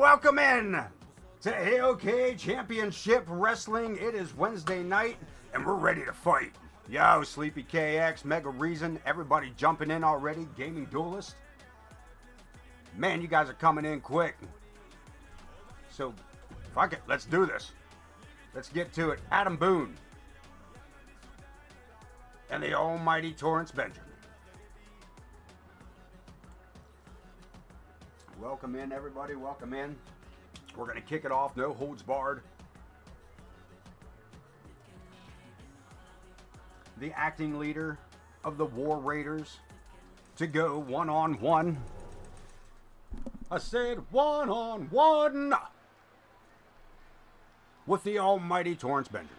welcome in to AoK Championship Wrestling. It is Wednesday night, and we're ready to fight. Yo, Sleepy KX, Mega Reason, everybody jumping in already. Gaming Duelist. Man, you guys are coming in quick. So, fuck it, let's do this. Let's get to it. Adam Boone. And the almighty Torrance Benjamin. Welcome in, everybody. Welcome in. We're going to kick it off. No holds barred. The acting leader of the War Raiders to go one-on-one. I said one-on-one with the almighty Torrance Benjamin.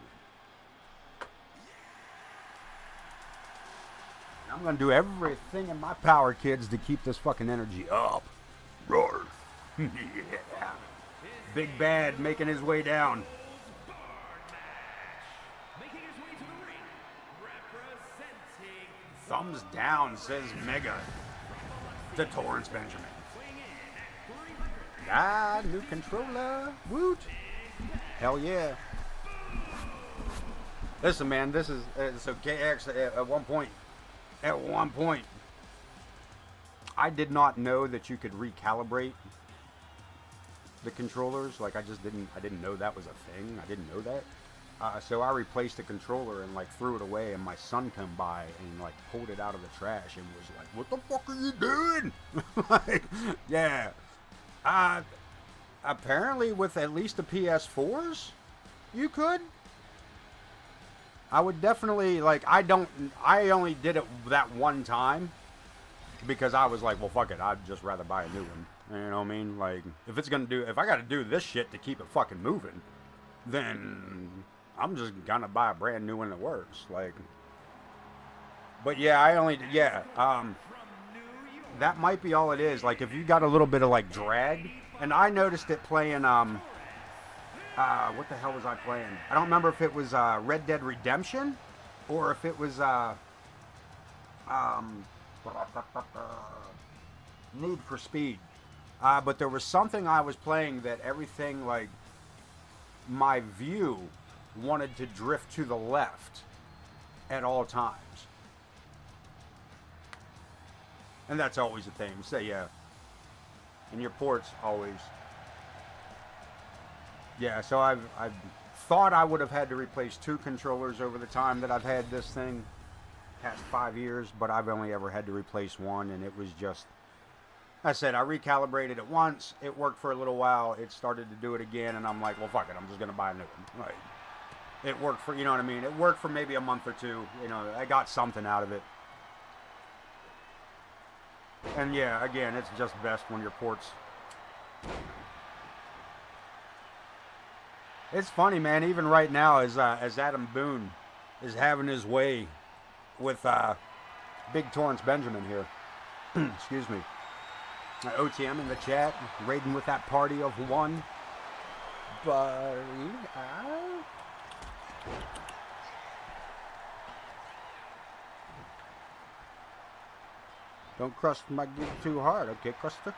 And I'm going to do everything in my power, kids, to keep this fucking energy up. Roar. Yeah. Big Bad making his way down. Thumbs down, says Mega to Torrance Benjamin. Ah, new controller. Woot. Hell yeah. Listen, man, this is so KX at one point, I did not know that you could recalibrate the controllers. Like, I didn't know that was a thing. I didn't know that. So I replaced the controller and like threw it away, and my son come by and like pulled it out of the trash and was like, "What the fuck are you doing?" Like, yeah. Apparently with at least the PS4s, you could. I would definitely, like, I only did it that one time because I was like, well, fuck it, I'd just rather buy a new one. You know what I mean? Like, if I gotta do this shit to keep it fucking moving, then I'm just gonna buy a brand new one that works. Like, but yeah, that might be all it is. Like, if you got a little bit of like drag, and I noticed it playing, what the hell was I playing? I don't remember if it was Red Dead Redemption or if it was Need for Speed. But there was something I was playing that everything, like, my view wanted to drift to the left at all times. And that's always a thing. So, yeah. And your ports always. Yeah, so I've thought I would have had to replace 2 controllers over the time that I've had this thing, past 5 years, but I've only ever had to replace one, and it was just, I said, I recalibrated it once, it worked for a little while, it started to do it again, and I'm like, well, fuck it, I'm just going to buy a new one. Like, it worked for, you know what I mean, it worked for maybe a month or 2, you know, I got something out of it. And yeah, again, it's just best when your ports. It's funny, man, even right now as Adam Boone is having his way with Big Torrance Benjamin here. Excuse me. OTM in the chat, raiding with that party of one. Buddy, don't crust my gig too hard, okay, Cruster?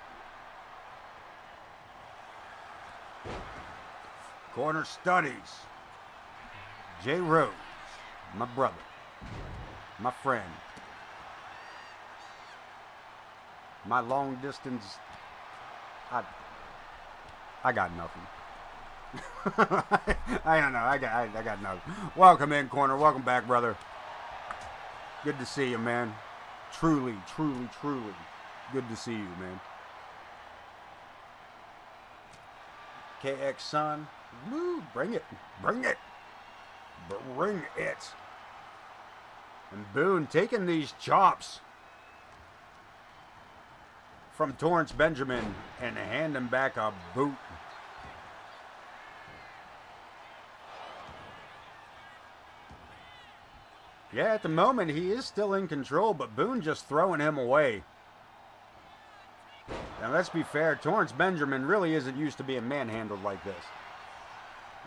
Corner Studies. J. Rose, my brother, my friend, my long distance. I got nothing. I don't know. I got nothing. Welcome in, Corner. Welcome back, brother. Good to see you, man. Truly, truly, truly good to see you, man. KX son. Woo, bring it. Bring it. Bring it. And Boone taking these chops from Torrance Benjamin and handing back a boot. Yeah, at the moment he is still in control, but Boone just throwing him away. Now let's be fair, Torrance Benjamin really isn't used to being manhandled like this.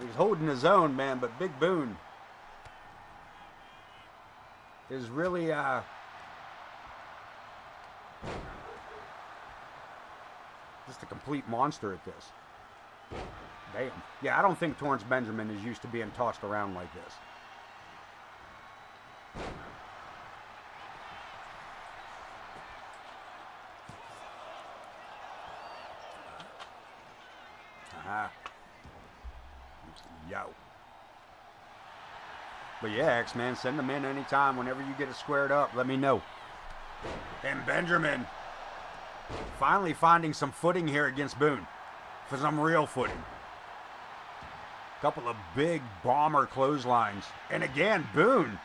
He's holding his own, man, but Big Boone is really just a complete monster at this. Damn. Yeah, I don't think Torrance Benjamin is used to being tossed around like this. Yo. But yeah, X-Man, send them in anytime. Whenever you get it squared up, let me know. And Benjamin finally finding some footing here against Boone. For some real footing. Couple of big bomber clotheslines. And again, Boone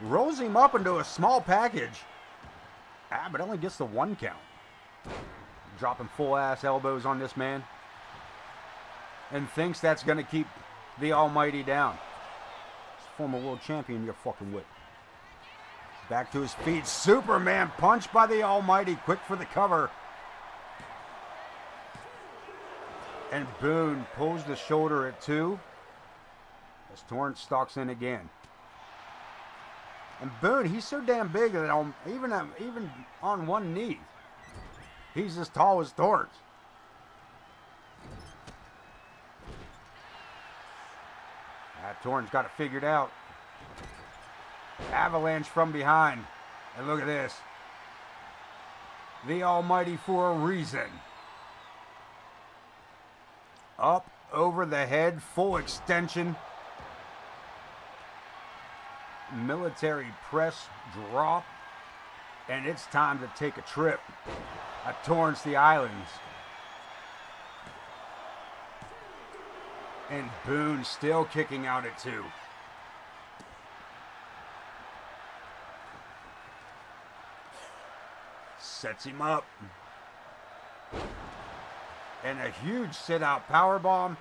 rolls him up into a small package. But only gets the 1 count. Dropping full ass elbows on this man. And thinks that's going to keep the Almighty down. Former world champion you're fucking with. Back to his feet. Superman punch by the Almighty. Quick for the cover. And Boone pulls the shoulder at 2. As Torrance stalks in again. And Boone, he's so damn big that even on one knee, he's as tall as Torrance. Torrance got it figured out. Avalanche from behind. And look at this. The Almighty for a reason. Up over the head, full extension. Military press drop. And it's time to take a trip at Torrance the Islands. And Boone still kicking out at 2. Sets him up. And a huge sit-out powerbomb.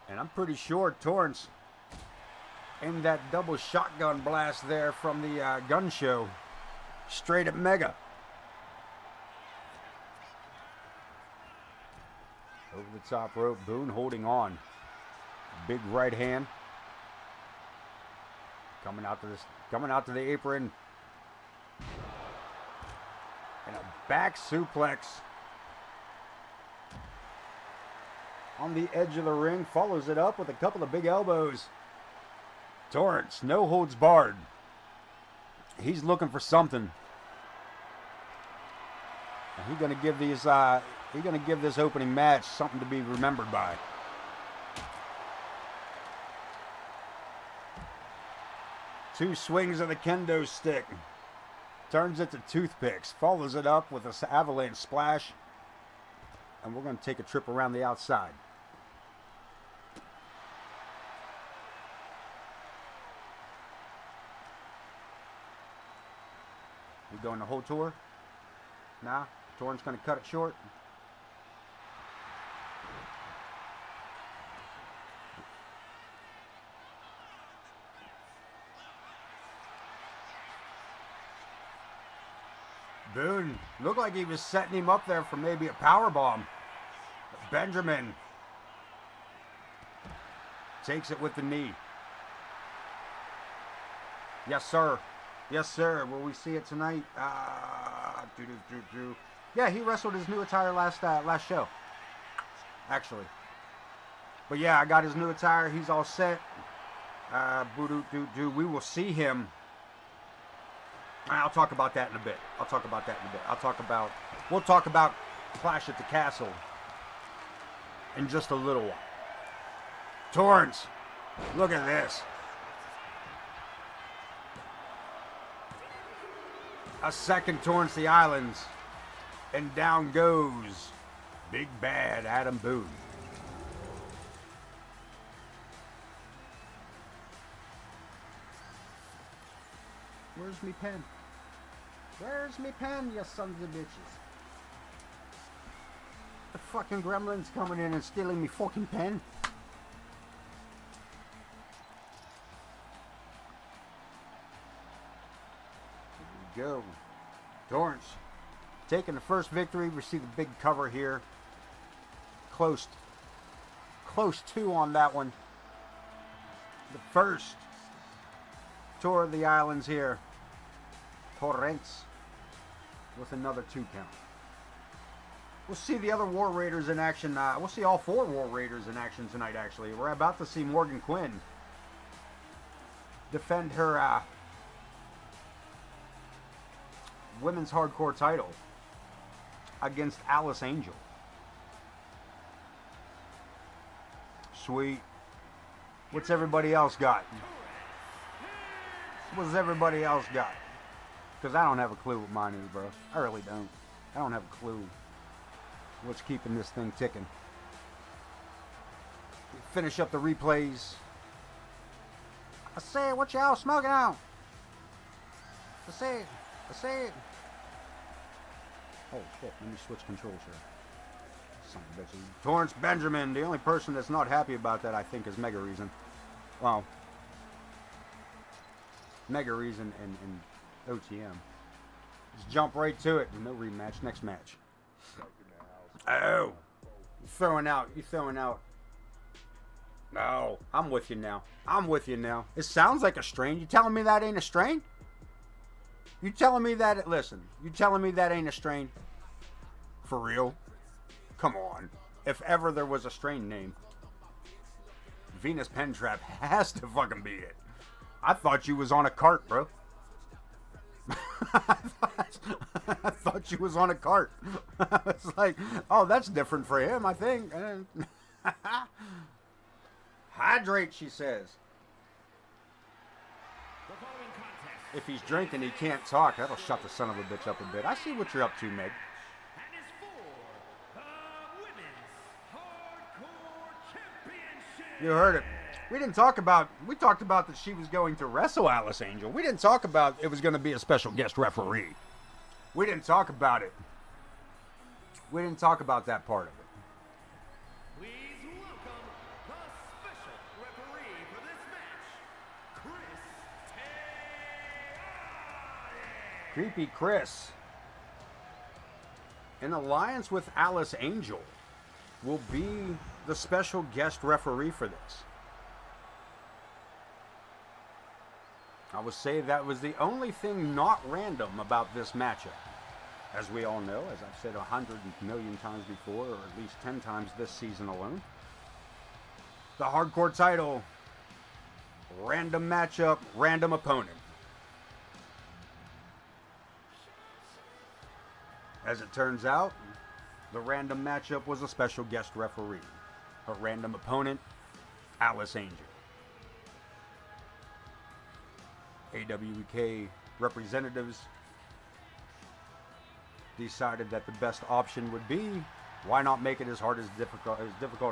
And I'm pretty sure Torrance aimed that double shotgun blast there from the gun show straight at Mega. Over the top rope, Boone holding on. Big right hand. Coming out to the apron. And a back suplex. On the edge of the ring, follows it up with a couple of big elbows. Torrance, no holds barred. He's looking for something. And he's gonna give this opening match something to be remembered by. Two swings of the kendo stick. Turns it to toothpicks. Follows it up with an avalanche splash. And we're going to take a trip around the outside. We going the whole tour? Nah. Torrance going to cut it short. Boone looked like he was setting him up there for maybe a power bomb. Benjamin takes it with the knee. Yes, sir. Yes, sir. Will we see it tonight? Yeah, he wrestled his new attire last show, actually. But yeah, I got his new attire. He's all set. We will see him. I'll talk about that in a bit. We'll talk about Clash at the Castle in just a little while. Torrance, look at this. A second Torrance the Islands. And down goes Big Bad Adam Boone. Where's me pen? Where's me pen, you sons of bitches? The fucking gremlins coming in and stealing me fucking pen. Here we go. Torrance taking the first victory. We see the big cover here. Close two on that one. The first tour of the islands here. Torrance with another 2 count. We'll see the other War Raiders in action. We'll see all 4 War Raiders in action tonight, actually. We're about to see Morgan Quinn defend her women's hardcore title against Alice Angel. Sweet. What's everybody else got? What's everybody else got? Because I don't have a clue what mine is, bro. I really don't. I don't have a clue what's keeping this thing ticking. Finish up the replays. I say, what y'all smoking on? I say it. Oh shit, let me switch controls here. Son of a bitch. Torrance Benjamin, the only person that's not happy about that, I think, is Mega Reason. Well, Mega Reason and OTM. Let's jump right to it. No rematch, next match. Oh, you throwing out. No, I'm with you now. It sounds like a strain. You telling me that ain't a strain? You telling me that ain't a strain? For real? Come on. If ever there was a strain name, Venus Pentrap has to fucking be it. I thought you was on a cart, bro. I thought you was on a cart. I was like, oh, that's different for him, I think. Hydrate, she says. If he's drinking, he can't talk. That'll shut the son of a bitch up a bit. I see what you're up to, Meg. You heard it. We talked about that she was going to wrestle Alice Angel. We didn't talk about it was going to be a special guest referee. We didn't talk about it. We didn't talk about that part of it. Please welcome the special referee for this match, Chris. Creepy Chris, in alliance with Alice Angel, will be the special guest referee for this. I would say that was the only thing not random about this matchup. As we all know, as I've said 100 million times before, or at least 10 times this season alone, the hardcore title, random matchup, random opponent. As it turns out, the random matchup was a special guest referee. A random opponent, Alice Angel. AWK representatives decided that the best option would be, why not make it as difficult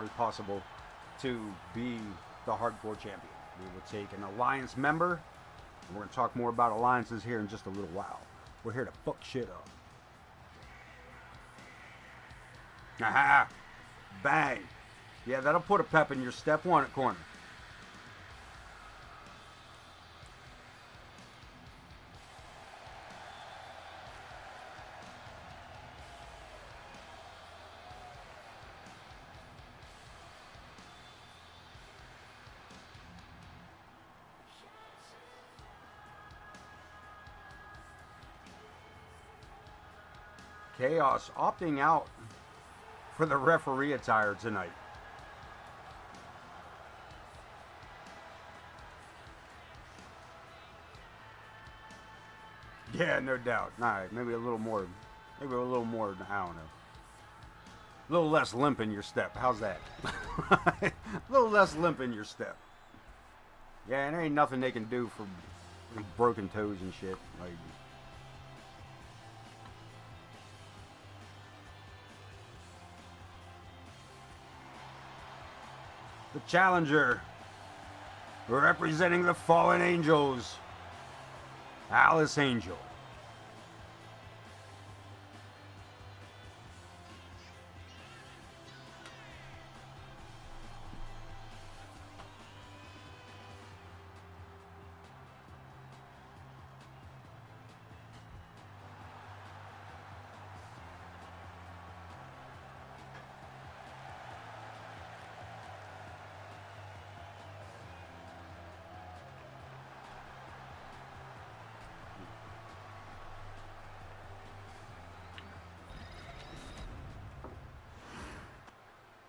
as possible to be the hardcore champion. We will take an alliance member, and we're going to talk more about alliances here in just a little while. We're here to fuck shit up. Aha! Bang! Yeah, that'll put a pep in your step, won't it, corner? Chaos opting out for the referee attire tonight. Yeah, no doubt. All right, maybe a little more, I don't know. A little less limp in your step. How's that? A little less limp in your step. Yeah, and there ain't nothing they can do for broken toes and shit. Like, the challenger, representing the Fallen Angels, Alice Angel.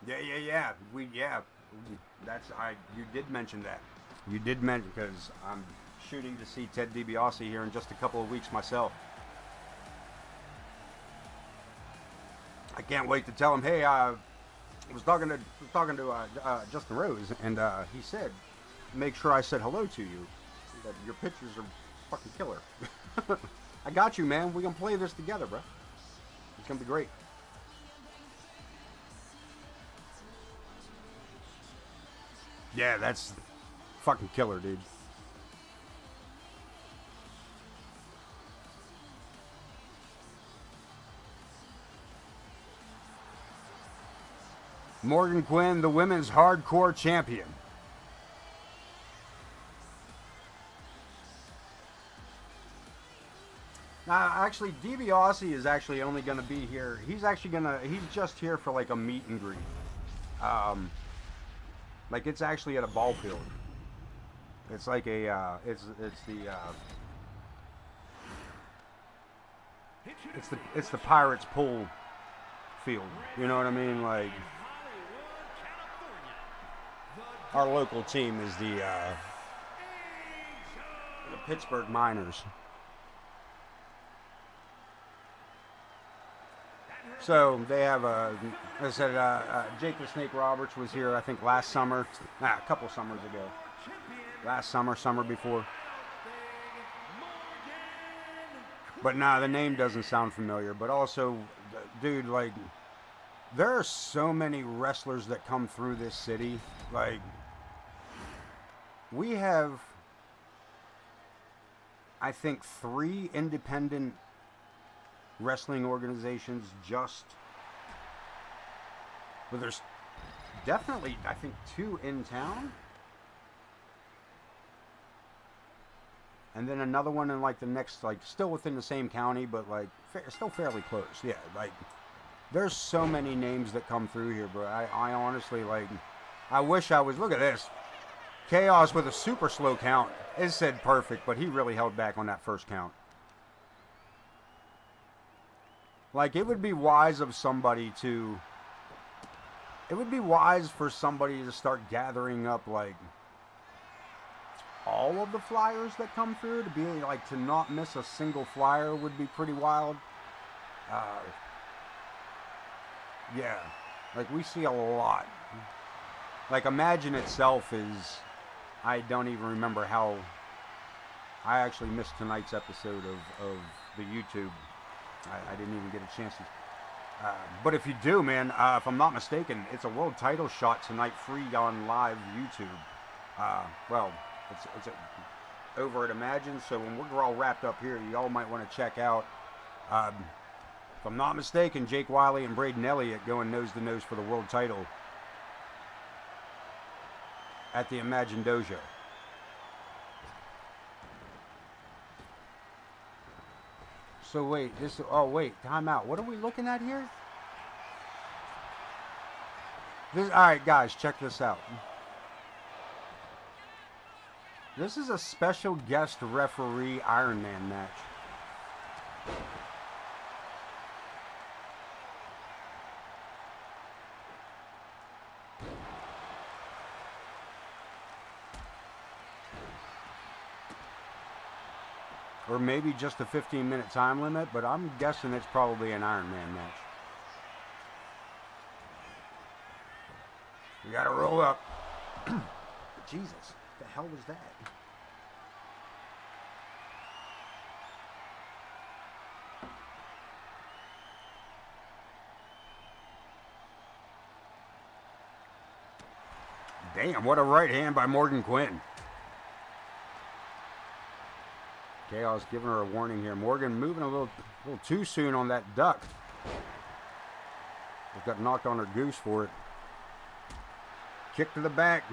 Yeah. You did mention that. You did mention, because I'm shooting to see Ted DiBiase here in just a couple of weeks myself. I can't wait to tell him, hey, I was talking to Justin Rose, and he said, make sure I said hello to you. That your pictures are fucking killer. I got you, man. We're gonna play this together, bro. It's gonna be great. Yeah, that's fucking killer, dude. Morgan Quinn, the women's hardcore champion. Now, actually, DiBiase is actually only going to be here. He's just here for like a meet and greet. Like it's actually at a ball field. It's like it's the Pirates pool field. You know what I mean? Like our local team is the Pittsburgh Miners. So they have I said Jake the Snake Roberts was here, I think last summer, a couple summers ago. Last summer before. But nah, the name doesn't sound familiar. But also, dude, like, there are so many wrestlers that come through this city. Like, we have, I think, 3 independent wrestling organizations well, there's definitely, I think, 2 in town. And then another one in like the next, like still within the same county, but like still fairly close. Yeah, like there's so many names that come through here, bro. I honestly, like, I wish I was, look at this. Chaos with a super slow count. It said perfect, but he really held back on that first count. Like, it would be wise for somebody to start gathering up, like, all of the flyers that come through. To be, like, to not miss a single flyer would be pretty wild. Yeah. Like, we see a lot. Like, Imagine itself is, I don't even remember how, I actually missed tonight's episode of the YouTube. I didn't even get a chance to. But if you do, man, if I'm not mistaken, it's a world title shot tonight, free on live YouTube. Well, it's over at Imagine, so when we're all wrapped up here, y'all might want to check out. If I'm not mistaken, Jake Wiley and Braden Elliott going nose to nose for the world title at the Imagine Dojo. So wait, time out. What are we looking at here? Alright guys, check this out. This is a special guest referee Iron Man match. Or maybe just a 15-minute time limit, but I'm guessing it's probably an Iron Man match. We gotta roll up. Jesus, what the hell was that? Damn, what a right hand by Morgan Quinn. Chaos giving her a warning here. Morgan moving a little too soon on that duck. Just got knocked on her goose for it. Kick to the back.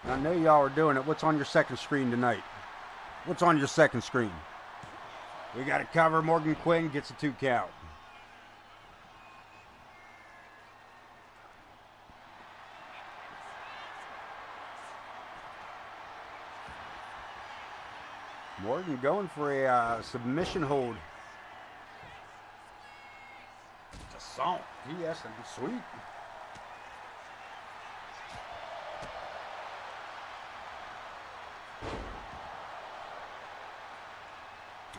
I know y'all are doing it. What's on your second screen tonight? What's on your second screen? We got it covered. Morgan Quinn gets a 2 count. Morgan going for a submission hold. Song. PS and sweet.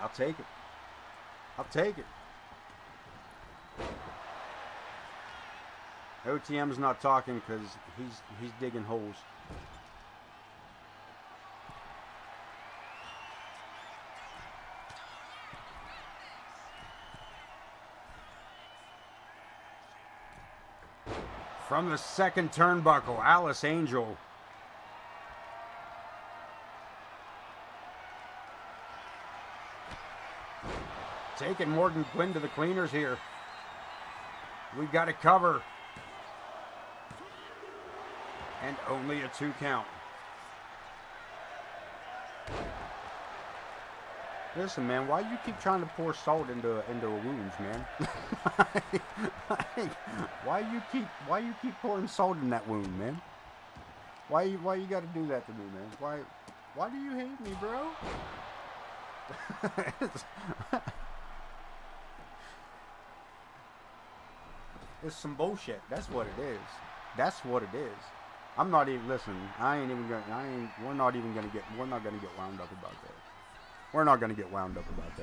I'll take it. I'll take it. OTM's not talking because he's digging holes. From the second turnbuckle, Alice Angel. Taking Morgan Quinn to the cleaners here. We got to cover. And only a 2 count. Listen, man, why you keep trying to pour salt into wounds, man? why you keep pouring salt in that wound, man? Why you got to do that to me, man? Why do you hate me, bro? It's some bullshit. That's what it is. That's what it is. I'm not even, listen, we're not gonna get wound up about that. We're not gonna get wound up about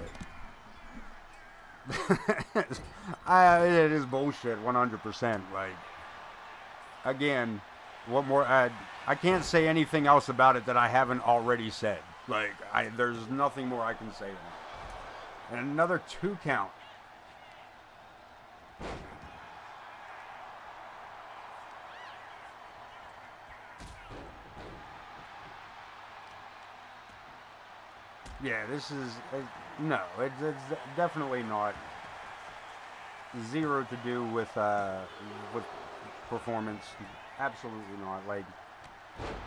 that. It is bullshit, 100%. Like, again, what more, I can't say anything else about it that I haven't already said. Like, there's nothing more I can say on it. And another 2 count. Yeah, this is, no, it's definitely not. Zero to do with performance. Absolutely not. Like,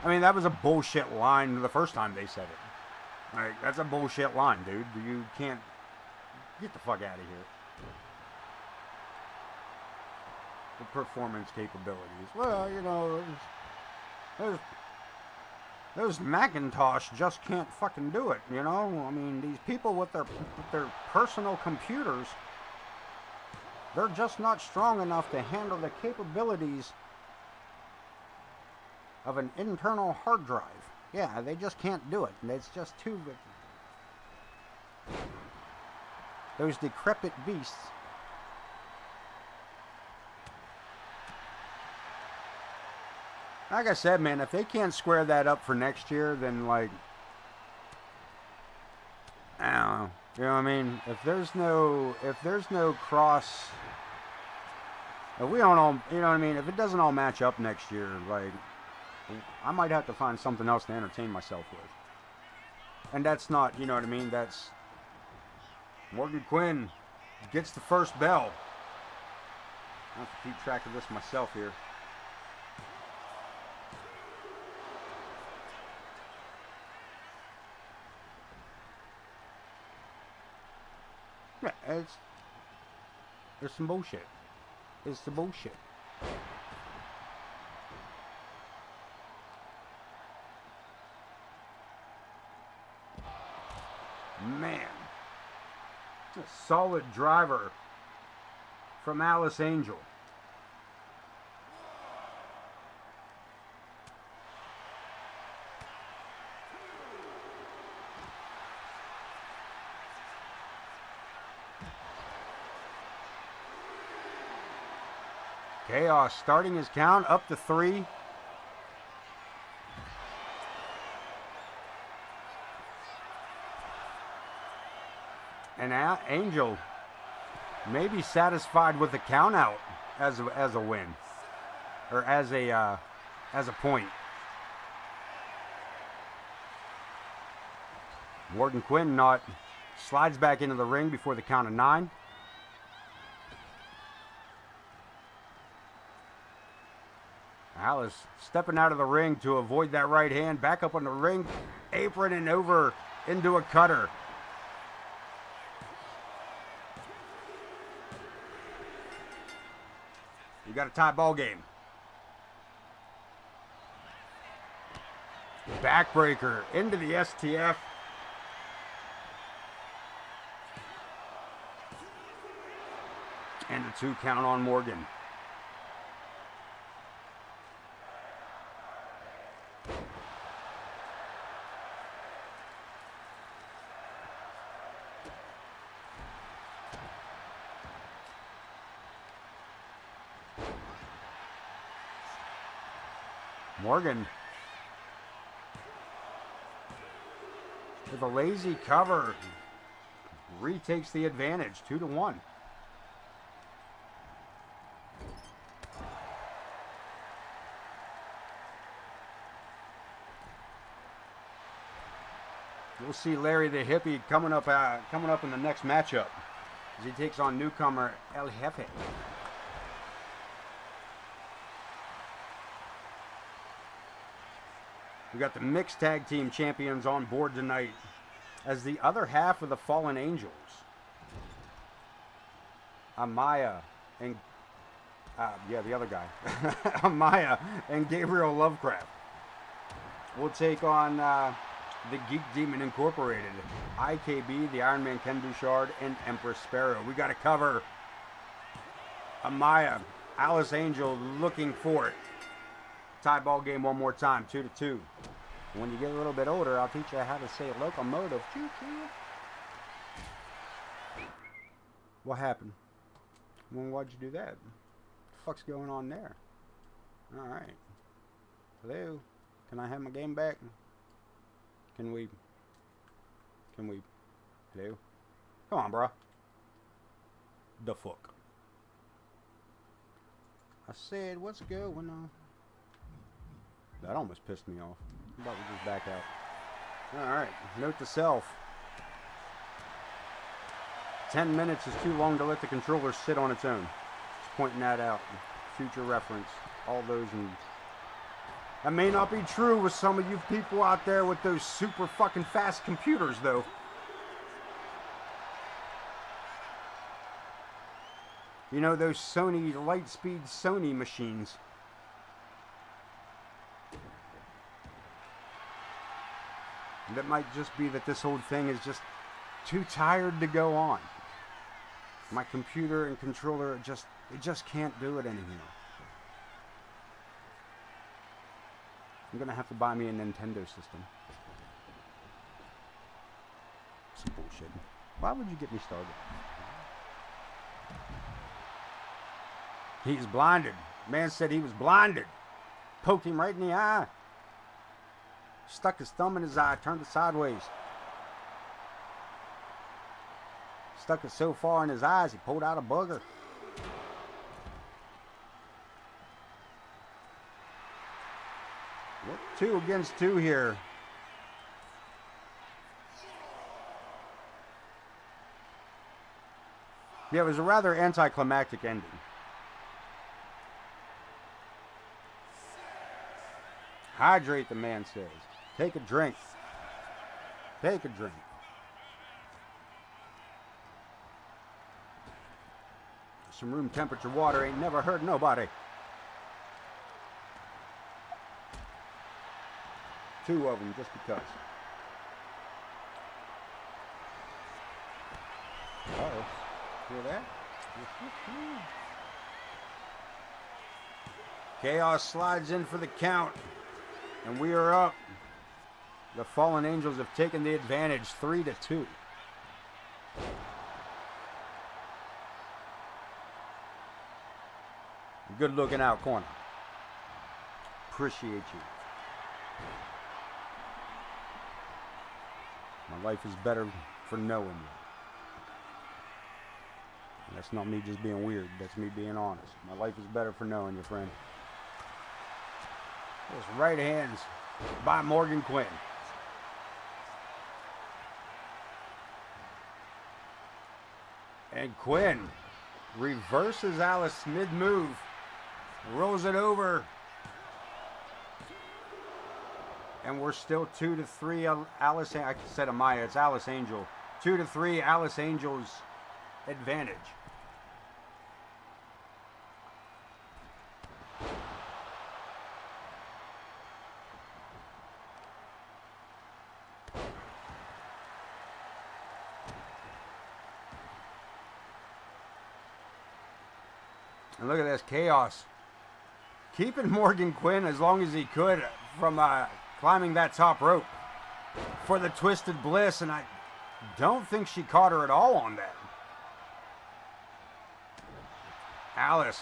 I mean, that was a bullshit line the first time they said it. Like, that's a bullshit line, dude. You can't, get the fuck out of here. The performance capabilities. Well, you know, those Macintosh just can't fucking do it, you know? I mean, these people with their personal computers, they're just not strong enough to handle the capabilities of an internal hard drive. Yeah, they just can't do it. It's just too... Those decrepit beasts. Like I said, man, if they can't square that up for next year, then, like, I don't know. You know what I mean? If there's no cross, if we don't all, you know what I mean? If it doesn't all match up next year, like, I might have to find something else to entertain myself with. And that's not, you know what I mean? That's Morgan Quinn gets the first bell. I have to keep track of this myself here. Yeah, it's some bullshit. It's the bullshit. Man. A solid driver from Alice Angel. Chaos starting his count up to 3. And Angel may be satisfied with the count out as a win, or as a point. Morgan Quinn slides back into the ring before the count of 9. Alice stepping out of the ring to avoid that right hand, back up on the ring apron and over into a cutter. You got a tie ball game. Backbreaker into the STF. And the 2 count on Morgan. Morgan with a lazy cover retakes the advantage, 2-1. We'll see Larry the Hippie coming up in the next matchup as he takes on newcomer El Jefe. We got the mixed tag team champions on board tonight as the other half of the Fallen Angels, Amaya and the other guy, Amaya and Gabriel Lovecraft will take on the Geek Demon Incorporated, IKB, the Iron Man Ken Bouchard, and Empress Sparrow. We got to cover Amaya, Alice Angel looking for it. Tie ball game one more time, 2-2. When you get a little bit older, I'll teach you how to say locomotive. Choo-choo. What happened? Well, why'd you do that? What the fuck's going on there? Alright. Hello? Can I have my game back? Can we? Hello? Come on, bro. The fuck? I said, what's going on? That almost pissed me off. How about we just back out? Alright, note to self. 10 minutes is too long to let the controller sit on its own. Just pointing that out. Future reference. All those and... That may not be true with some of you people out there with those super fucking fast computers, though. You know, those Sony, Lightspeed Sony machines. That might just be that this whole thing is just too tired to go on. My computer and controller it just can't do it anymore. I'm gonna have to buy me a Nintendo system. Some bullshit. Why would you get me started? He's blinded. Man said he was blinded. Poked him right in the eye. Stuck his thumb in his eye, turned it sideways. Stuck it so far in his eyes, he pulled out a booger. What? 2 against 2 here. Yeah, it was a rather anticlimactic ending. Hydrate, the man says. Take a drink. Take a drink. Some room temperature water ain't never hurt nobody. 2 of them just because. Uh-oh. Hear that? Chaos slides in for the count. And we are up. The Fallen Angels have taken the advantage, 3-2. Good looking out corner. Appreciate you. My life is better for knowing you. And that's not me just being weird. That's me being honest. My life is better for knowing you, friend. Those right hands by Morgan Quinn. And Quinn reverses Alice mid-move. Rolls it over. And we're still 2-3. Alice, I said Amaya, it's Alice Angel. 2-3, Alice Angel's advantage. And look at this, Chaos. Keeping Morgan Quinn as long as he could from climbing that top rope for the Twisted Bliss, and I don't think she caught her at all on that. Alice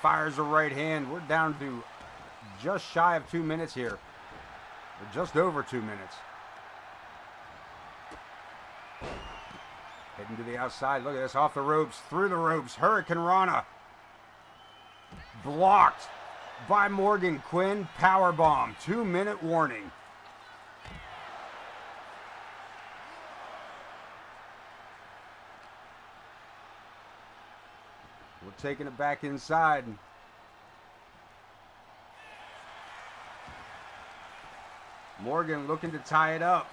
fires her right hand. We're down to just shy of 2 minutes here. Or just over 2 minutes. Heading to the outside. Look at this. Off the ropes. Through the ropes. Hurricane Rana. Blocked by Morgan Quinn. Powerbomb. 2-minute warning. We're taking it back inside. Morgan looking to tie it up.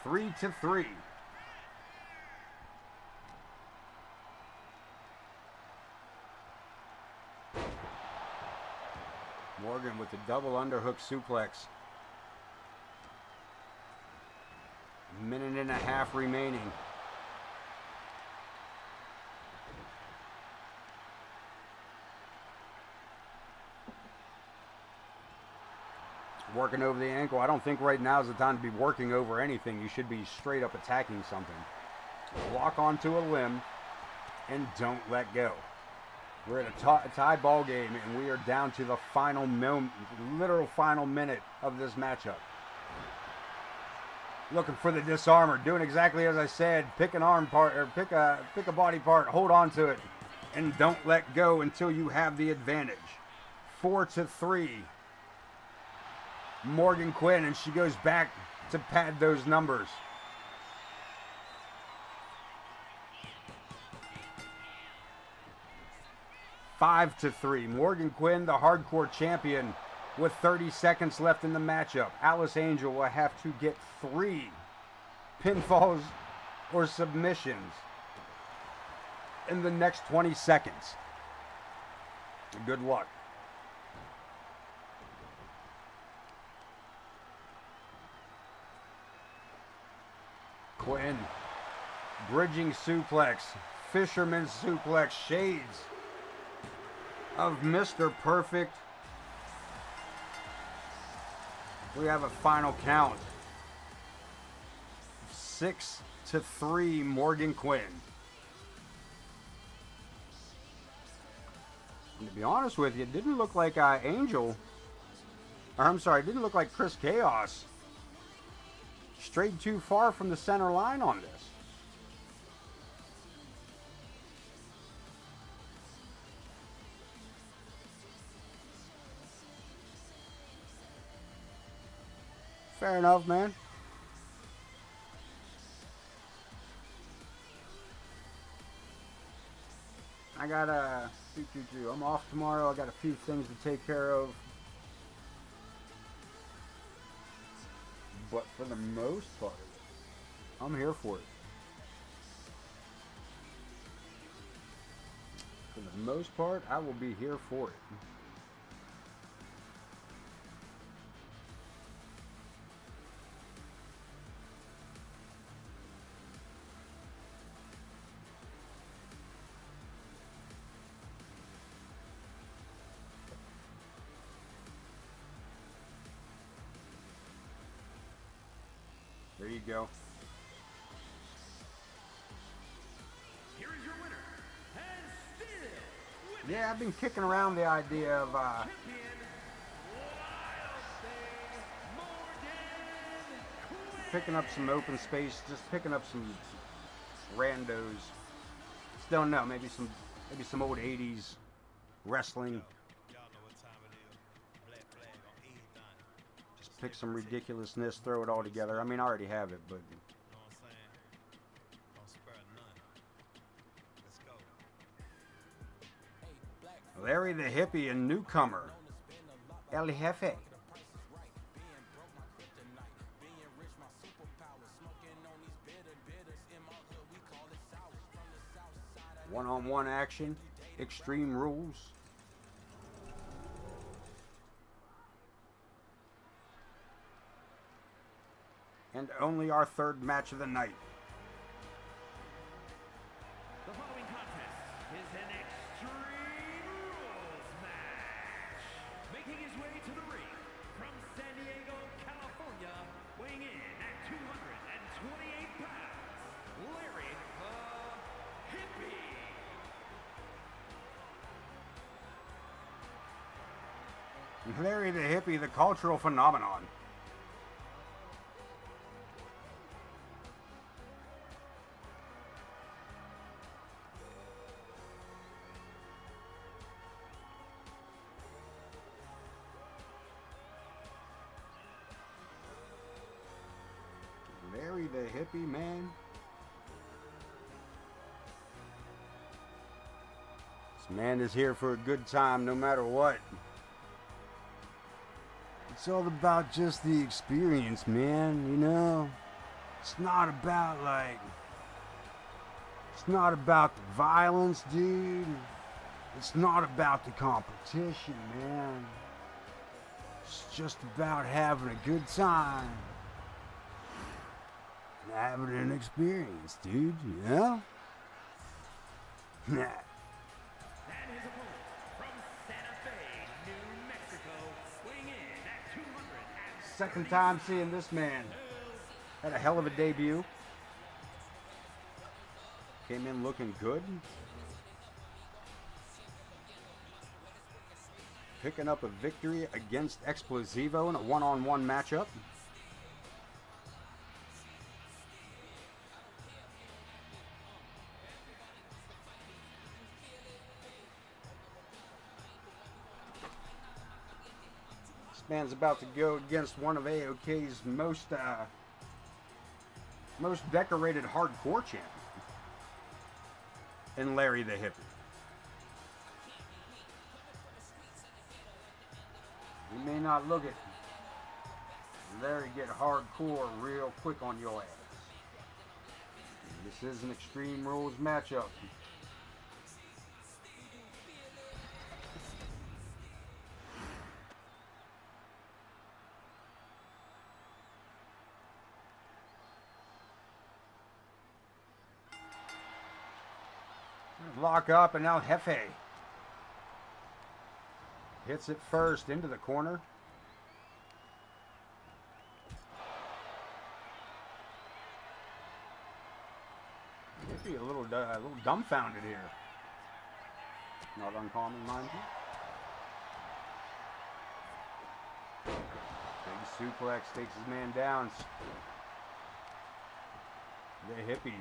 3-3. Morgan with the double underhook suplex. Minute and a half remaining. Working over the ankle. I don't think right now is the time to be working over anything. You should be straight up attacking something. Walk onto a limb and don't let go. We're at a tie ball game, and we are down to the final literal final minute of this matchup. Looking for the disarmer, doing exactly as I said. Pick an arm part, or pick a body part, hold on to it, and don't let go until you have the advantage. 4-3. Morgan Quinn, and she goes back to pad those numbers. Five to 3. Morgan Quinn, the hardcore champion, with 30 seconds left in the matchup. Alice Angel will have to get 3 pinfalls or submissions in the next 20 seconds. Good luck. Quinn, bridging suplex, fisherman suplex, shades of Mr. Perfect. We have a final count. 6-3, Morgan Quinn. And to be honest with you, it didn't look like Angel, or I'm sorry, it didn't look like Chris Chaos strayed too far from the center line on this. Fair enough, man. I got I'm off tomorrow. I got a few things to take care of. But for the most part, I'm here for it. For the most part, I will be here for it. There you go. Here is your winner, and still with Yeah, I've been kicking around the idea of champion, Wild Thing, Morgan Quinn. picking up some open space, just picking up some randos. Just don't know, maybe some old 80s wrestling. Y'all know what time it is. Black flag on E10. Just pick some ridiculousness, throw it all together. I mean, I already have it, but You know what I'm saying? Don't spare none. Let's go. Larry the Hippie and newcomer, El Jefe. One-on-one action, Extreme Rules. And only our third match of the night. The following Larry the Hippie, the cultural phenomenon. Larry the Hippie, man. This man is here for a good time no matter what. It's all about just the experience, man, you know? It's not about, like... It's not about the violence, dude. It's not about the competition, man. It's just about having a good time. And having an experience, dude, you know? And his opponent from Santa Fe, New Mexico, weighing in at 200. Second time seeing this man. Had a hell of a debut. Came in looking good. Picking up a victory against Explosivo in a one-on-one matchup. This man's about to go against one of AoK's most decorated hardcore champion, in Larry the Hippie. You may not look it. Larry get hardcore real quick on your ass. This is an Extreme Rules matchup. Lock up, and now Jefe hits it first into the corner. Maybe a little dumbfounded here. Not uncommon, mind you. Big suplex takes his man down. The Hippie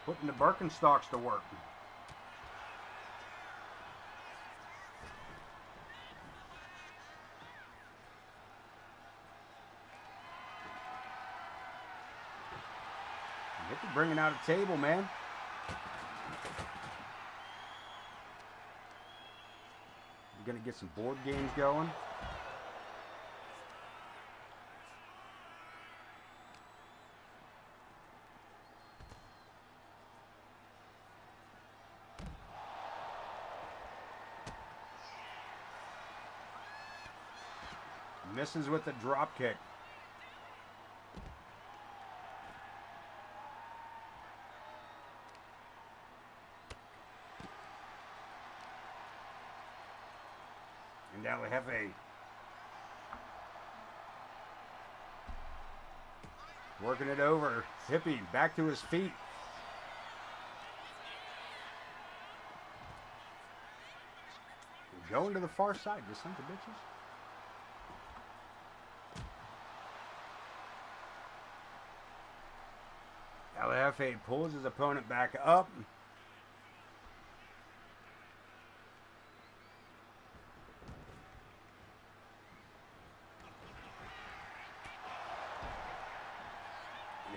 putting the Birkenstocks to work. Hippie bringing out a table, man. We're gonna get some board games going. Misses with the drop kick. And now we have working it over. Hippie back to his feet. Going to the far side, you sons of bitches. LFA pulls his opponent back up.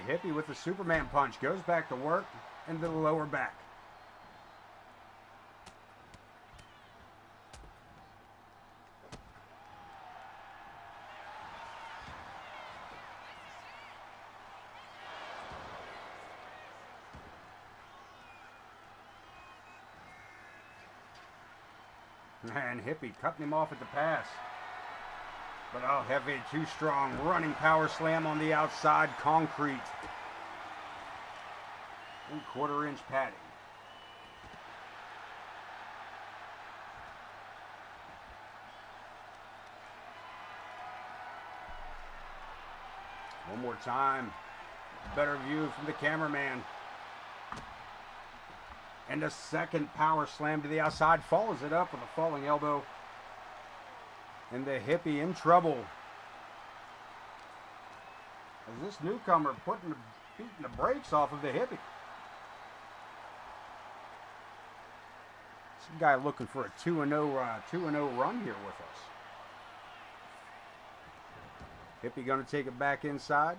The Hippie with the Superman punch goes back to work into the lower back. And Hippie cutting him off at the pass. But oh, Heavy too strong. Running power slam on the outside. Concrete. And quarter-inch padding. One more time. Better view from the cameraman. And a second power slam to the outside. Follows it up with a falling elbow. And the hippie in trouble. As this newcomer beating the brakes off of the hippie. Some guy looking for a 2-0 run here with us. Hippie going to take it back inside.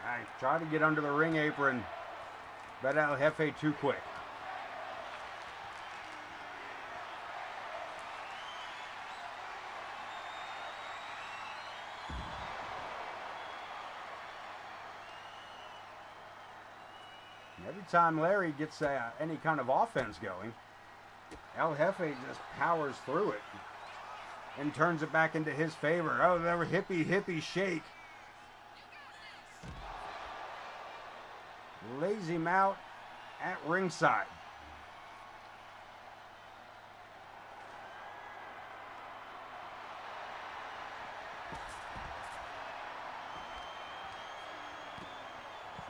Nice. Try to get under the ring apron. But El Jefe too quick. Every time Larry gets any kind of offense going, El Jefe just powers through it and turns it back into his favor. Oh, there were hippie shake. Lays him out at ringside.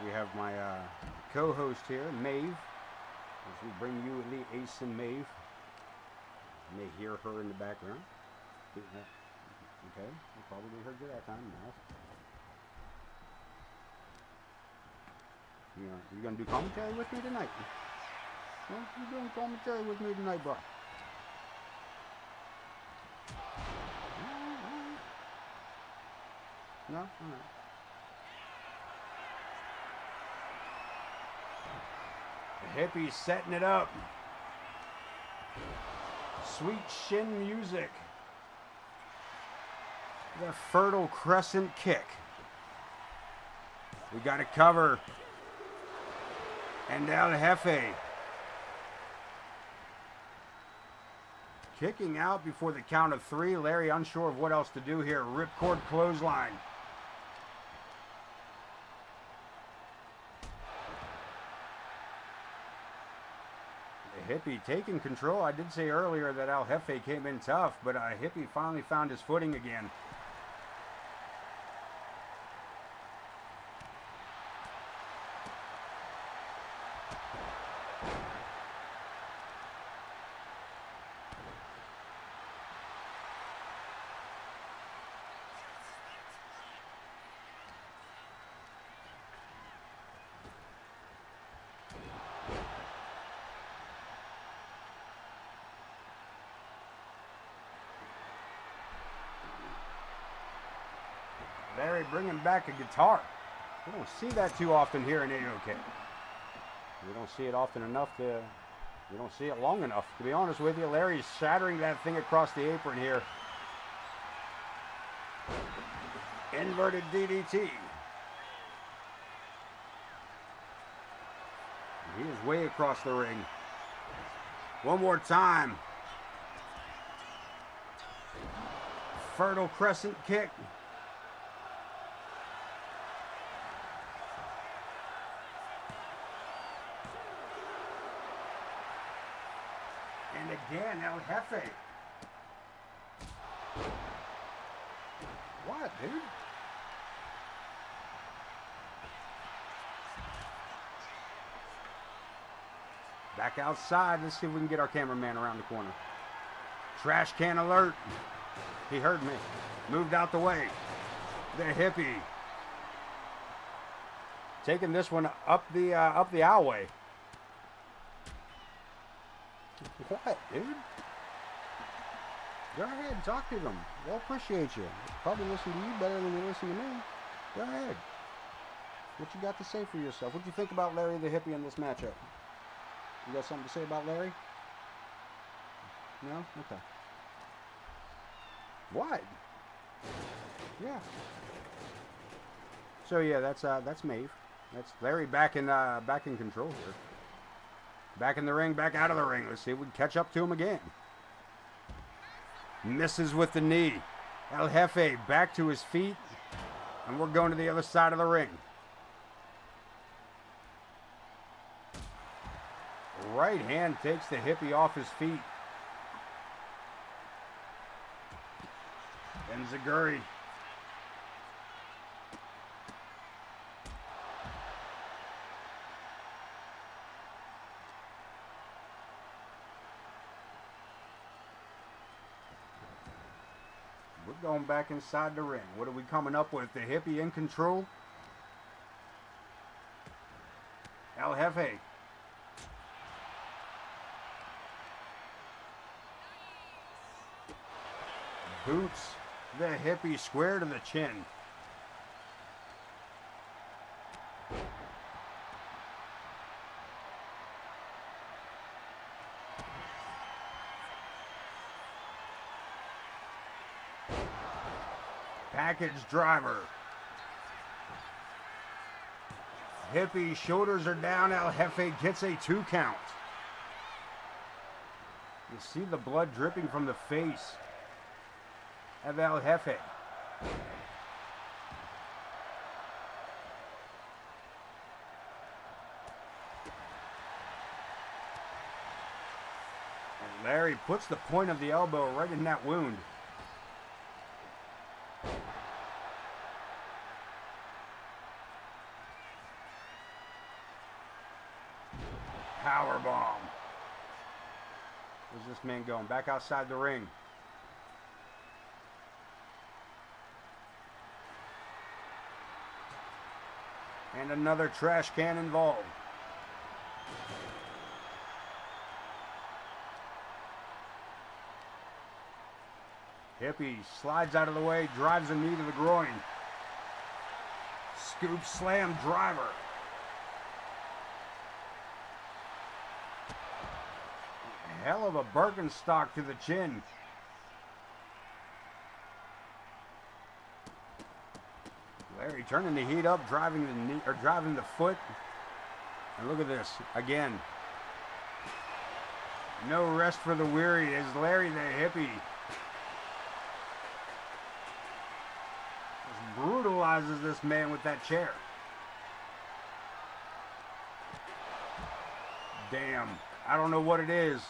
We have my co-host here, Maeve, as we bring you the Ace and Maeve. You may hear her in the background. Okay, we probably heard you that time. No. You gonna do commentary with me tonight? Well, you doing commentary with me tonight, bro? No? All right. The hippie's setting it up. Sweet shin music. The fertile crescent kick. We got to cover. And El Jefe kicking out before the count of 3. Larry unsure of what else to do here. Ripcord clothesline. The hippie taking control. I did say earlier that El Jefe came in tough, but hippie finally found his footing again. Larry bringing back a guitar. We don't see that too often here in AoK. We don't see it often enough we don't see it long enough. To be honest with you, Larry's shattering that thing across the apron here. Inverted DDT. He is way across the ring. One more time. Fertile crescent kick. And again, El Jefe. What, dude? Back outside. Let's see if we can get our cameraman around the corner. Trash can alert. He heard me. Moved out the way. The hippie. Taking this one up the aisleway. What, dude? Go ahead, talk to them. They'll appreciate you. Probably listen to you better than they listen to me. Go ahead. What you got to say for yourself? What do you think about Larry the Hippie in this matchup? You got something to say about Larry? No? Okay. What? Yeah. So yeah, that's Maeve. That's Larry back in control here. Back in the ring, back out of the ring. Let's see if we can catch up to him again. Misses with the knee. El Jefe back to his feet. And we're going to the other side of the ring. Right hand takes the hippie off his feet. And Zaguri. Going back inside the ring. What are we coming up with? The hippie in control. El Jefe. Boots the hippie square to the chin. Package driver. Hippie shoulders are down. El Jefe gets a 2 count. You see the blood dripping from the face of El Jefe. And Larry puts the point of the elbow right in that wound. Powerbomb. Where's this man going? Back outside the ring. And another trash can involved. Hippie slides out of the way, drives a knee to the groin. Scoop slam driver. Hell of a Birkenstock to the chin. Larry turning the heat up, driving the knee or driving the foot. And look at this again. No rest for the weary as Larry the hippie just brutalizes this man with that chair. Damn, I don't know what it is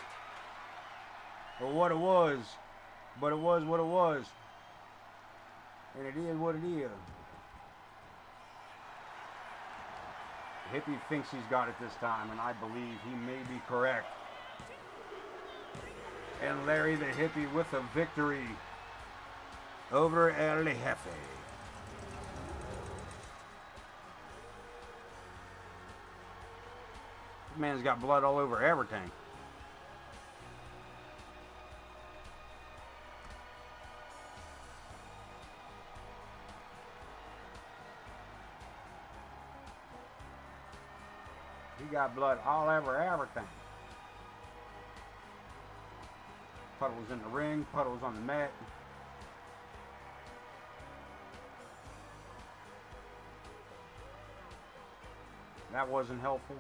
or what it was, but it was what it was, and it is what it is. Hippie thinks he's got it this time, and I believe he may be correct. And Larry the hippie with a victory over El Jefe. This man's got blood all over everything. He got blood all over everything. Puddles in the ring, puddles on the mat. That wasn't helpful.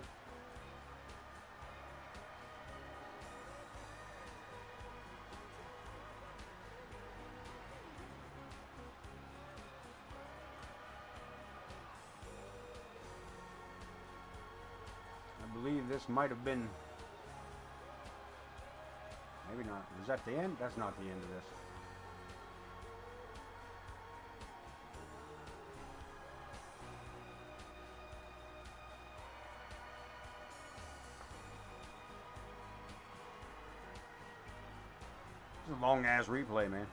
I believe this might have been, maybe not. Is that the end? That's not the end of this. This is a long ass replay, man.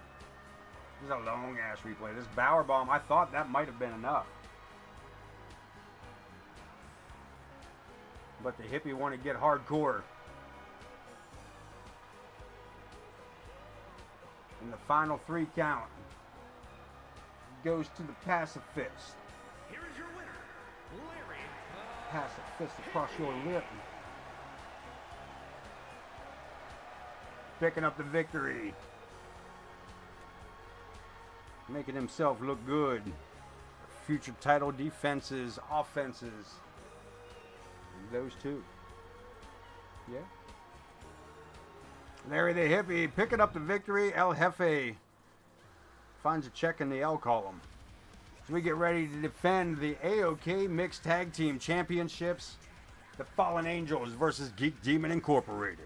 This is a long ass replay. This Bower Bomb, I thought that might have been enough. But the hippie wanted to get hardcore. And the final 3 count goes to the passive fist. Here is your winner, Larry. Passive fist across your lip. Picking up the victory. Making himself look good. Future title defenses, offenses. Those two. Yeah. Larry the hippie picking up the victory. El Jefe finds a check in the L column. So we get ready to defend the AoK Mixed Tag Team Championships. The Fallen Angels versus Geek Demon Incorporated.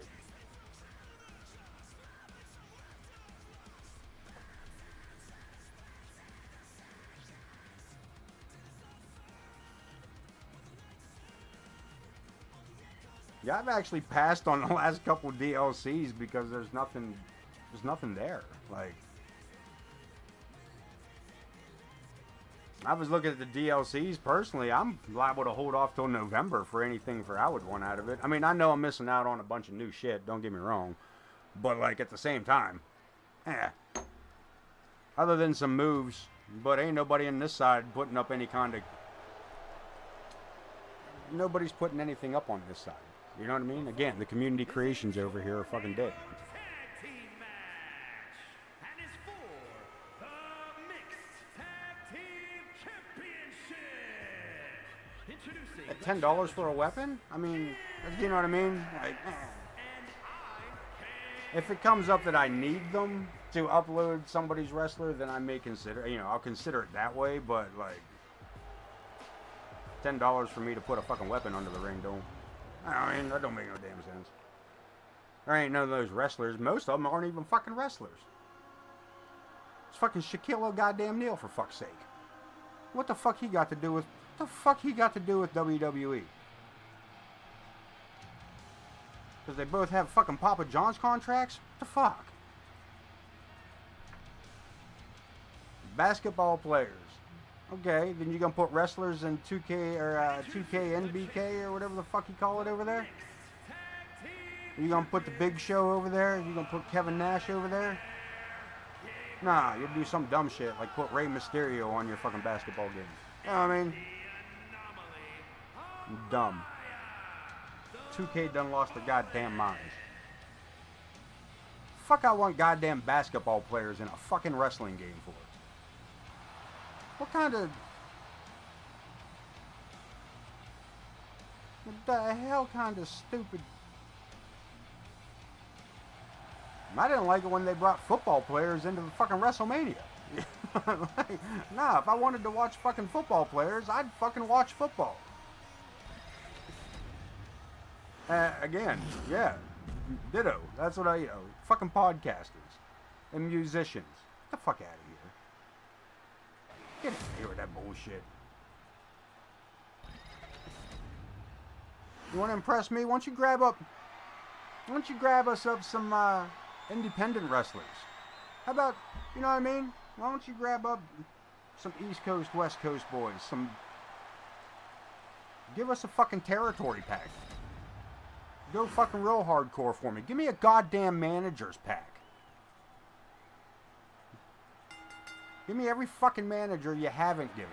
Yeah, I've actually passed on the last couple DLCs because there's nothing there. Like, I was looking at the DLCs personally. I'm liable to hold off till November for anything for I would want out of it. I mean, I know I'm missing out on a bunch of new shit. Don't get me wrong, but like at the same time, other than some moves, but ain't nobody on this side putting up any kind of. Nobody's putting anything up on this side. You know what I mean? Again, the community creations over here are fucking dead. Tag team match. And is for the Mixed Tag Team Championship. Introducing At $10 for a weapon? I mean, you know what I mean? Like, if it comes up that I need them to upload somebody's wrestler, then I may consider, I'll consider it that way, but like, $10 for me to put a fucking weapon under the ring, I mean, that don't make no damn sense. There ain't none of those wrestlers. Most of them aren't even fucking wrestlers. It's fucking Shaquille O'Goddamn for fuck's sake. What the fuck he got to do with WWE? Because they both have fucking Papa John's contracts? What the fuck? Basketball players. Okay, then you gonna put wrestlers in 2K or 2K NBK or whatever the fuck you call it over there? You gonna put the Big Show over there? You gonna put Kevin Nash over there? Nah, you'll do some dumb shit like put Rey Mysterio on your fucking basketball game. You know what I mean? Dumb. 2K done lost their goddamn minds. Fuck, I want goddamn basketball players in a fucking wrestling game for. What the hell kind of stupid... I didn't like it when they brought football players into the fucking WrestleMania. Like, nah, if I wanted to watch fucking football players, I'd fucking watch football. Again, yeah, ditto. That's what fucking podcasters and musicians. Get the fuck out of here. Get out of here with that bullshit. You want to impress me? Why don't you grab us up some independent wrestlers? How about, you know what I mean? Why don't you grab up some East Coast, West Coast boys? Give us a fucking territory pack. Go fucking real hardcore for me. Give me a goddamn manager's pack. Give me every fucking manager you haven't given.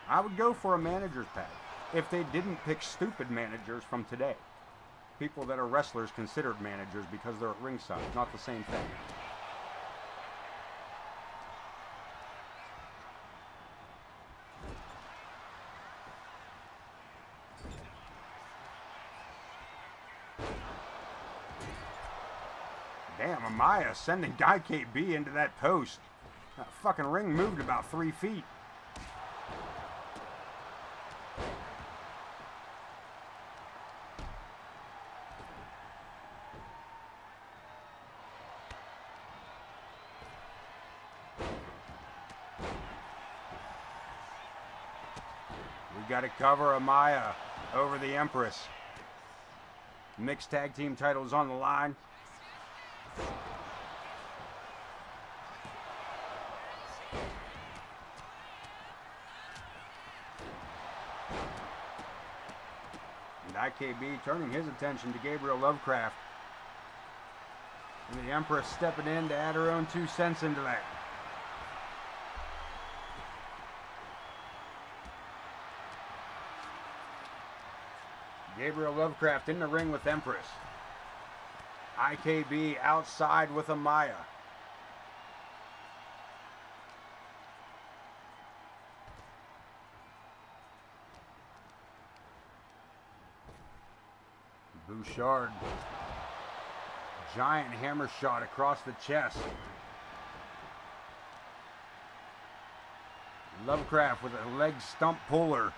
I would go for a manager's pack if they didn't pick stupid managers from today. People that are wrestlers considered managers because they're at ringside. Not the same thing. Damn, Amaya sending Guy KB into that post. That fucking ring moved about 3 feet. We got to cover Amaya over the Empress. Mixed tag team titles on the line. And IKB turning his attention to Gabriel Lovecraft. And the Empress stepping in to add her own 2 cents into that. Gabriel Lovecraft in the ring with Empress. IKB outside with Amaya. Bouchard. Giant hammer shot across the chest. Lovecraft with a leg stump puller.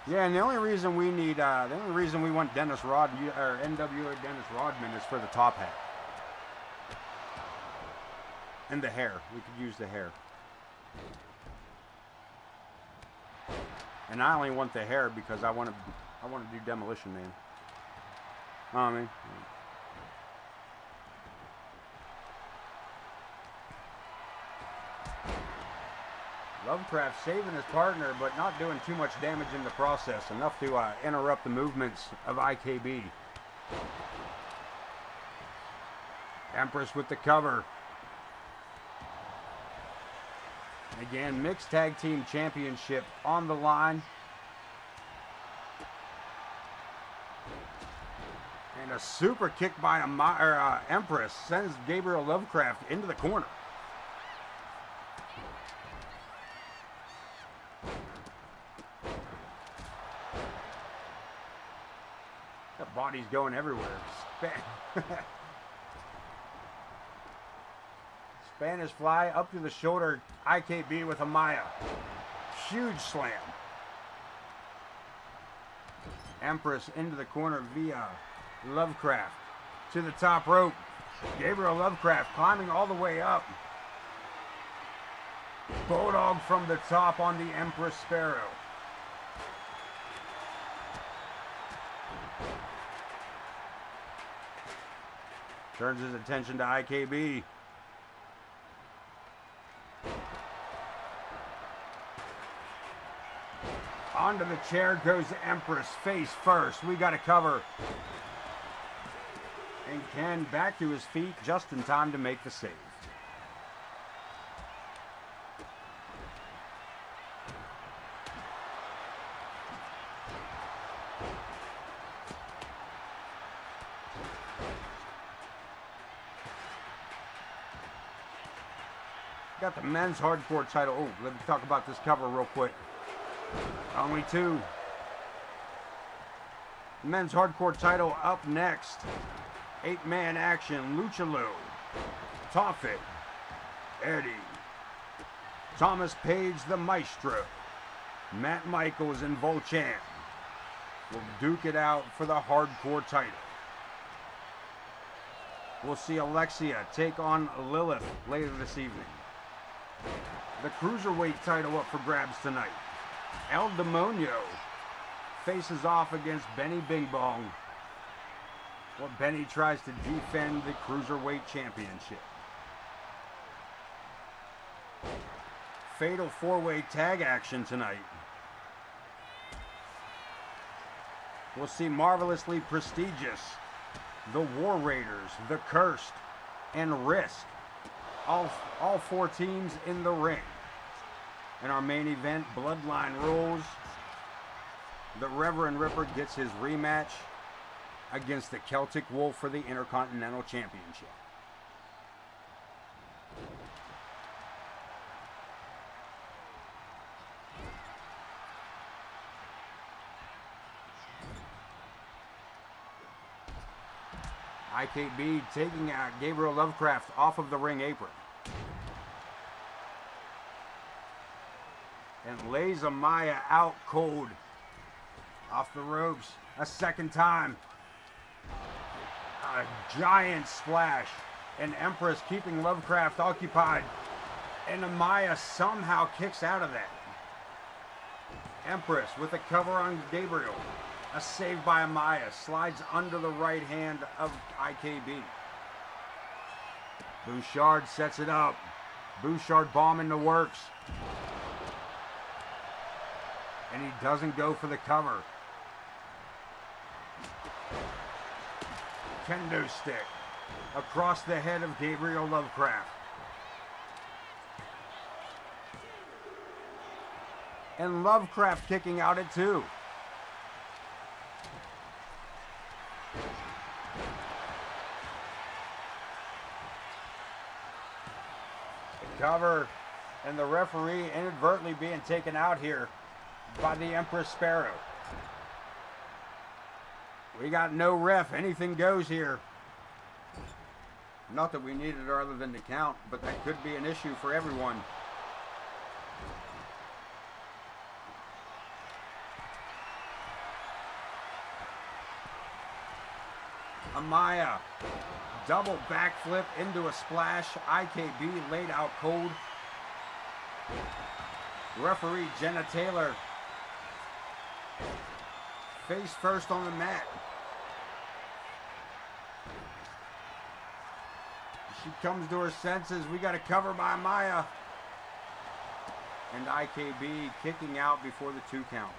Yeah, and the only reason we want Dennis Rodman or NWA Dennis Rodman is for the top hat and the hair. We could use the hair, and I only want the hair because I want to do Demolition Man. I mean, Lovecraft saving his partner, but not doing too much damage in the process. Enough to interrupt the movements of IKB. Empress with the cover. Again, mixed tag team championship on the line. And a super kick by Empress sends Gabriel Lovecraft into the corner. The body's going everywhere. Spanish fly up to the shoulder. IKB with Amaya. Huge slam. Empress into the corner via Lovecraft to the top rope. Gabriel Lovecraft climbing all the way up. Bulldog from the top on the Empress Sparrow. Turns his attention to IKB. Onto the chair goes Empress, face first. We got to cover. And Ken back to his feet just in time to make the save. Got the men's hardcore title. Oh, let me talk about this cover real quick. Only two. Men's hardcore title up next. 8-man action. Luchalo, Toffet, Eddie, Thomas Page the Maestro, Matt Michaels, and Volchan will duke it out for the hardcore title. We'll see Alexia take on Lilith later this evening. The Cruiserweight title up for grabs tonight. El Demonio faces off against Benny Bing Bong. Well, Benny tries to defend the Cruiserweight Championship. Fatal 4-way tag action tonight. We'll see Marvelously Prestigious, the War Raiders, the Cursed, and Risk. All four teams in the ring. In our main event, Bloodline rules. The Reverend Ripper gets his rematch against the Celtic Wolff for the Intercontinental Championship. IKB taking Gabriel Lovecraft off of the ring apron. And lays Amaya out cold. Off the ropes a second time. A giant splash. And Empress keeping Lovecraft occupied. And Amaya somehow kicks out of that. Empress with a cover on Gabriel. A save by Amaya. Slides under the right hand of IKB. Bouchard sets it up. Bouchard bomb in the works. And he doesn't go for the cover. Kendo stick across the head of Gabriel Lovecraft. And Lovecraft kicking out at 2. The cover and the referee inadvertently being taken out here by the Empress Sparrow. We got no ref. Anything goes here. Not that we need it other than to count, but that could be an issue for everyone. Amaya. Double backflip into a splash. IKB laid out cold. Referee Jenna Taylor. Face first on the mat. She comes to her senses. We got a cover by Amaya. And IKB kicking out before the 2 count.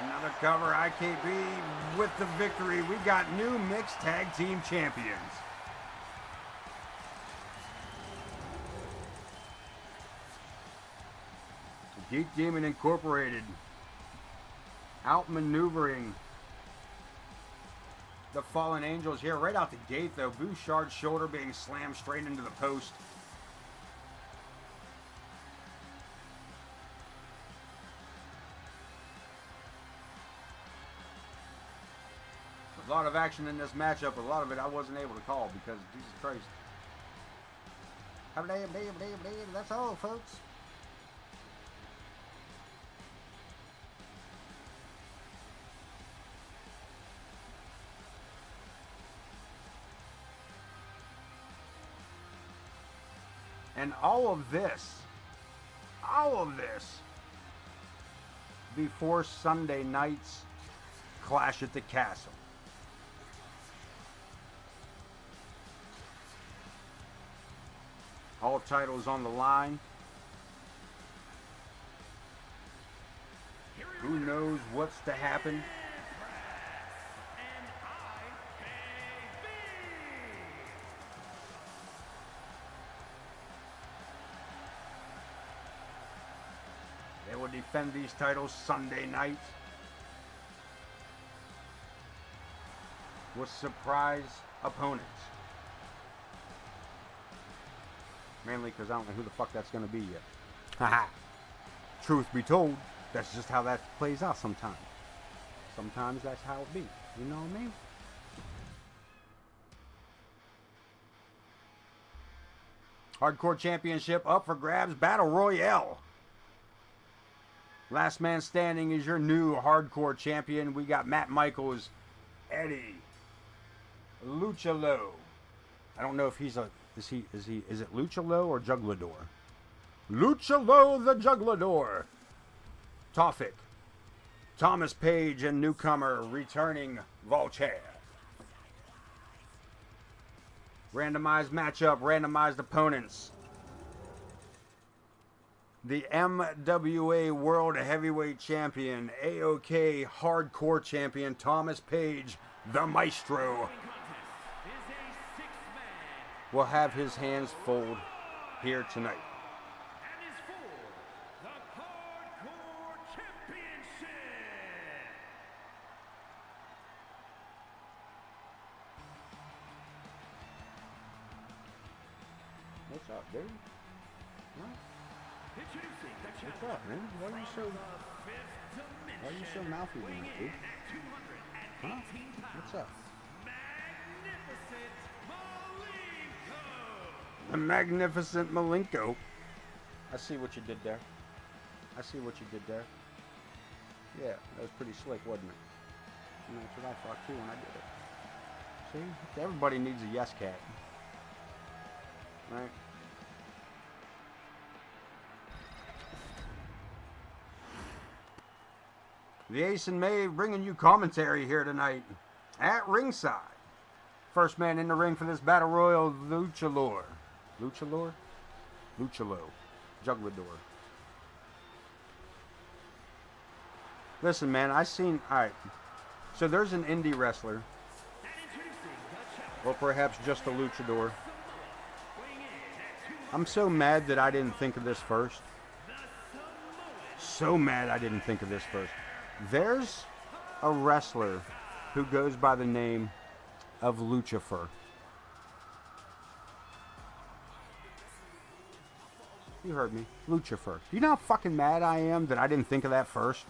Another cover, IKB with the victory. We got new mixed tag team champions. Geek Demon Incorporated outmaneuvering the Fallen Angels here right out the gate, though. Bouchard's shoulder being slammed straight into the post. A lot of action in this matchup. A lot of it I wasn't able to call because Jesus Christ. Have a day. That's all, folks. And all of this before Sunday night's Clash at the Castle. All titles on the line. Who knows what's to happen? They will defend these titles Sunday night with surprise opponents. Mainly because I don't know who the fuck that's going to be yet. Haha. Truth be told, that's just how that plays out sometimes. Sometimes that's how it be. You know what I mean? Hardcore Championship up for grabs. Battle Royale. Last man standing is your new Hardcore Champion. We got Matt Michaels, Eddie, Luchalo. I don't know if he's a... Is it Luchalo or Juglador? Luchalo the Juglador. Tofik. Thomas Page and newcomer returning Voltaire. Randomized matchup, randomized opponents. The MWA World Heavyweight Champion, AoK Hardcore Champion, Thomas Page, the Maestro, will have his hands full here tonight. And is for the Hardcore Championship. What's up, dude? Huh? Introducing the What's challenger up, man? Why are you so mouthy tonight, dude? Huh? What's up? The Magnificent Malenko. I see what you did there. Yeah, that was pretty slick, wasn't it? And that's what I thought too when I did it. See? Everybody needs a yes cat. Right? The Ace and Maeve bringing you commentary here tonight at ringside. First man in the ring for this Battle Royal, Luchalo. Juglador. Listen, man, alright. So there's an indie wrestler. Or perhaps just a luchador. I'm so mad that I didn't think of this first. There's a wrestler who goes by the name of Lucifer. You heard me. Lucifer. Do you know how fucking mad I am that I didn't think of that first?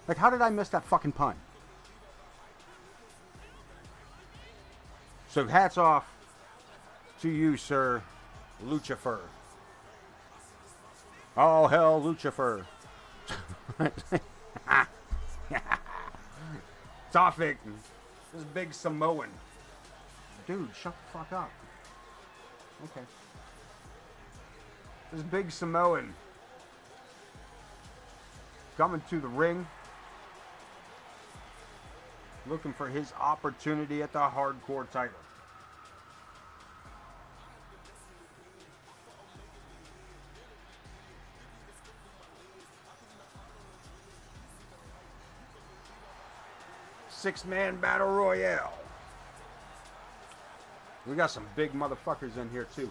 Like, how did I miss that fucking pun? So hats off to you, sir, Lucifer. Oh, hell, Lucifer. Topic. This big Samoan. Dude, shut the fuck up. Okay. This big Samoan coming to the ring, looking for his opportunity at the hardcore title. Six-man battle royale. We got some big motherfuckers in here too.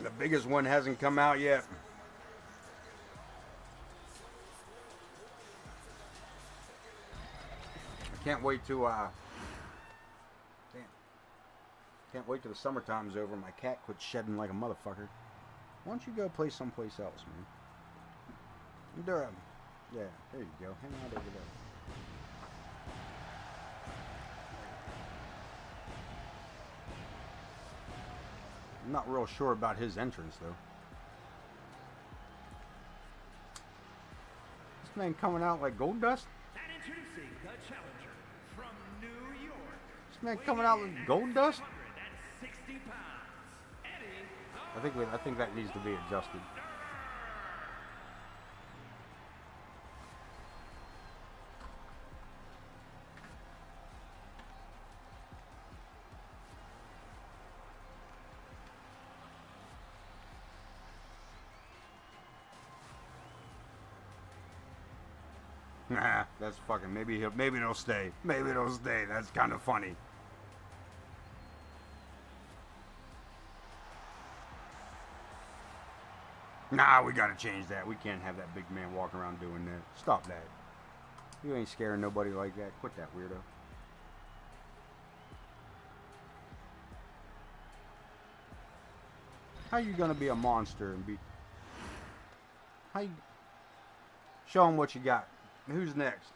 The biggest one hasn't come out yet. I can't wait to can't wait till the summertime's over. My cat quits shedding like a motherfucker. Why don't you go play someplace else, man? Durham. Yeah, there you go. Hang out over there. I'm not real sure about his entrance, though. This man coming out like gold dust? And introducing the challenger from New York. This man coming out like gold dust? 160 pounds. Eddie. I think that needs to be adjusted. Nah, that's fucking. Maybe it'll stay. Maybe it'll stay. That's kind of funny. Nah, we gotta change that. We can't have that big man walking around doing that. Stop that. You ain't scaring nobody like that. Quit that, weirdo. How you gonna be a monster and be? How you? Show them what you got. Who's next?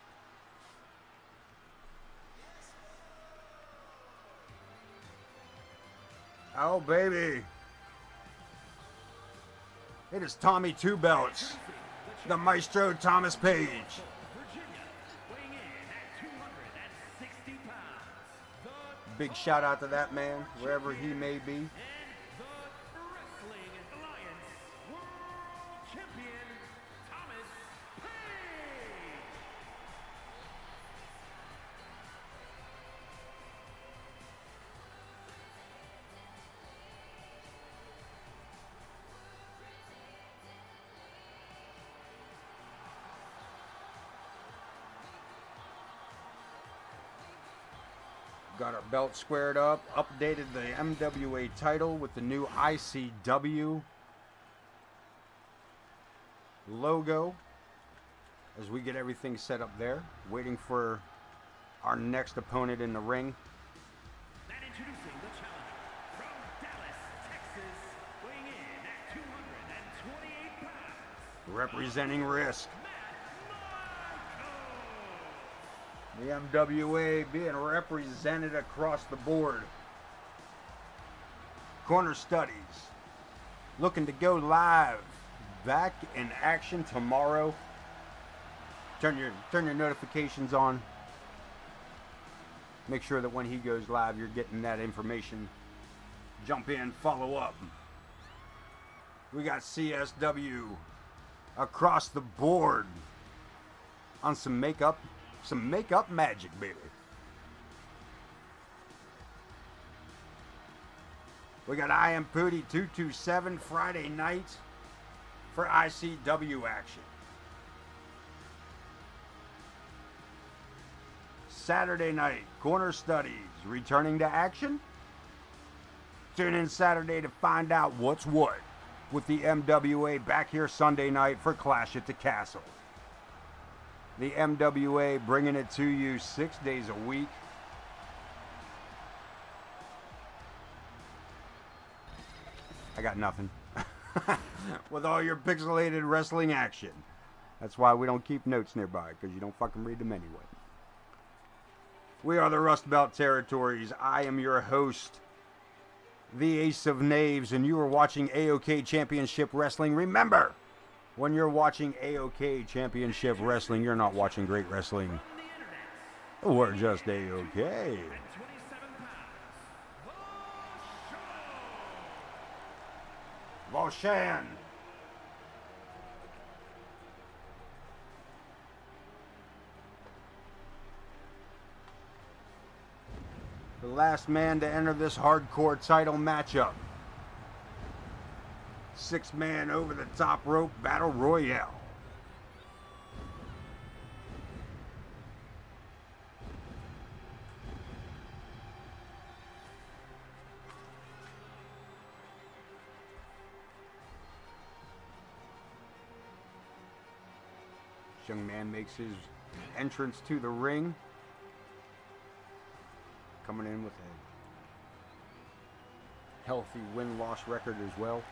Oh, baby. It is Tommy Two Belts, the Maestro Thomas Page. Weighing in at 260 pounds. Big shout out to that man, wherever he may be. And the Wrestling Alliance World Champion, Thomas Page. Got our belt squared up, updated the MWA title with the new ICW logo as we get everything set up there, waiting for our next opponent in the ring. And introducing the challenger from Dallas, Texas, weighing in at 228 pounds. Representing Risk. Matt The MWA being represented across the board. Corner Studies looking to go live. Back in action tomorrow. Turn your notifications on. Make sure that when he goes live, you're getting that information. Jump in, follow up. We got CSW across the board on some makeup magic, baby. We got I Am Pooty 227 Friday night for ICW action. Saturday night, Corner Studies returning to action. Tune in Saturday to find out what's what with the MWA back here Sunday night for Clash at the Castle. The MWA bringing it to you 6 days a week. I got nothing. With all your pixelated wrestling action. That's why we don't keep notes nearby, because you don't fucking read them anyway. We are the Rust Belt Territories. I am your host, the Ace of Knaves, and you are watching AoK Championship Wrestling. Remember, when you're watching AoK Championship Wrestling, you're not watching great wrestling. We're just AoK. Volshan. The last man to enter this hardcore title matchup. 6-man over the top rope battle royale. This young man makes his entrance to the ring. Coming in with a healthy win-loss record as well.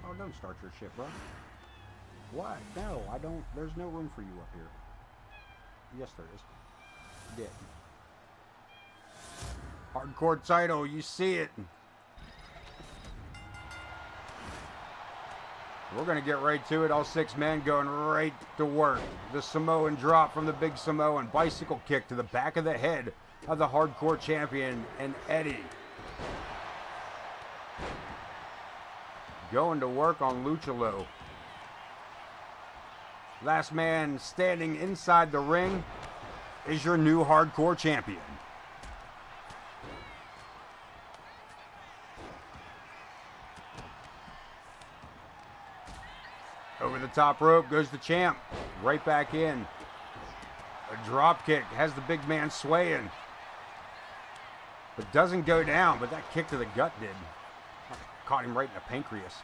Oh, don't start your shit, bro. Why? No, I don't. There's no room for you up here. Yes, there is. Dead. Hardcore title, you see it. We're going to get right to it. All 6 men going right to work. The Samoan drop from the big Samoan. Bicycle kick to the back of the head of the hardcore champion and Eddie. Going to work on Luchalo. Last man standing inside the ring is your new hardcore champion. Over the top rope goes the champ. Right back in. A drop kick has the big man swaying. But doesn't go down, but that kick to the gut did. Caught him right in the pancreas.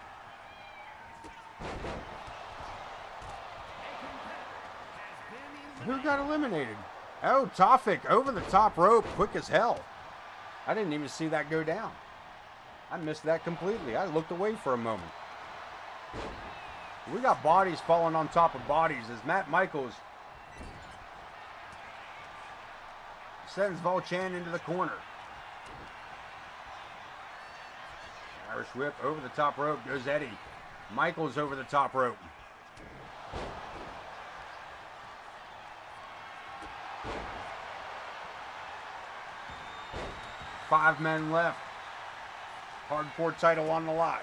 Who got eliminated? Oh, Tofik over the top rope, quick as hell. I didn't even see that go down. I missed that completely. I looked away for a moment. We got bodies falling on top of bodies as Matt Michaels sends Volchan into the corner. Irish whip over the top rope goes Eddie. Michaels over the top rope. Five men left. Hardcore title on the line.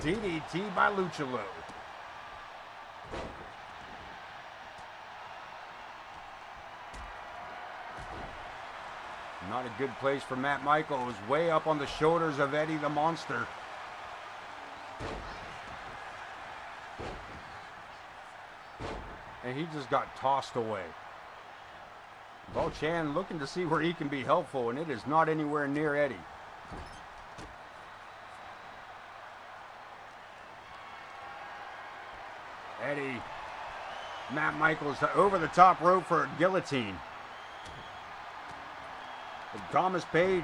DDT by Luchalo. Not a good place for Matt Michaels. Way up on the shoulders of Eddie the Monster. And he just got tossed away. Volchan looking to see where he can be helpful, and it is not anywhere near Eddie. Eddie, Matt Michaels over the top rope for a guillotine. And Thomas Page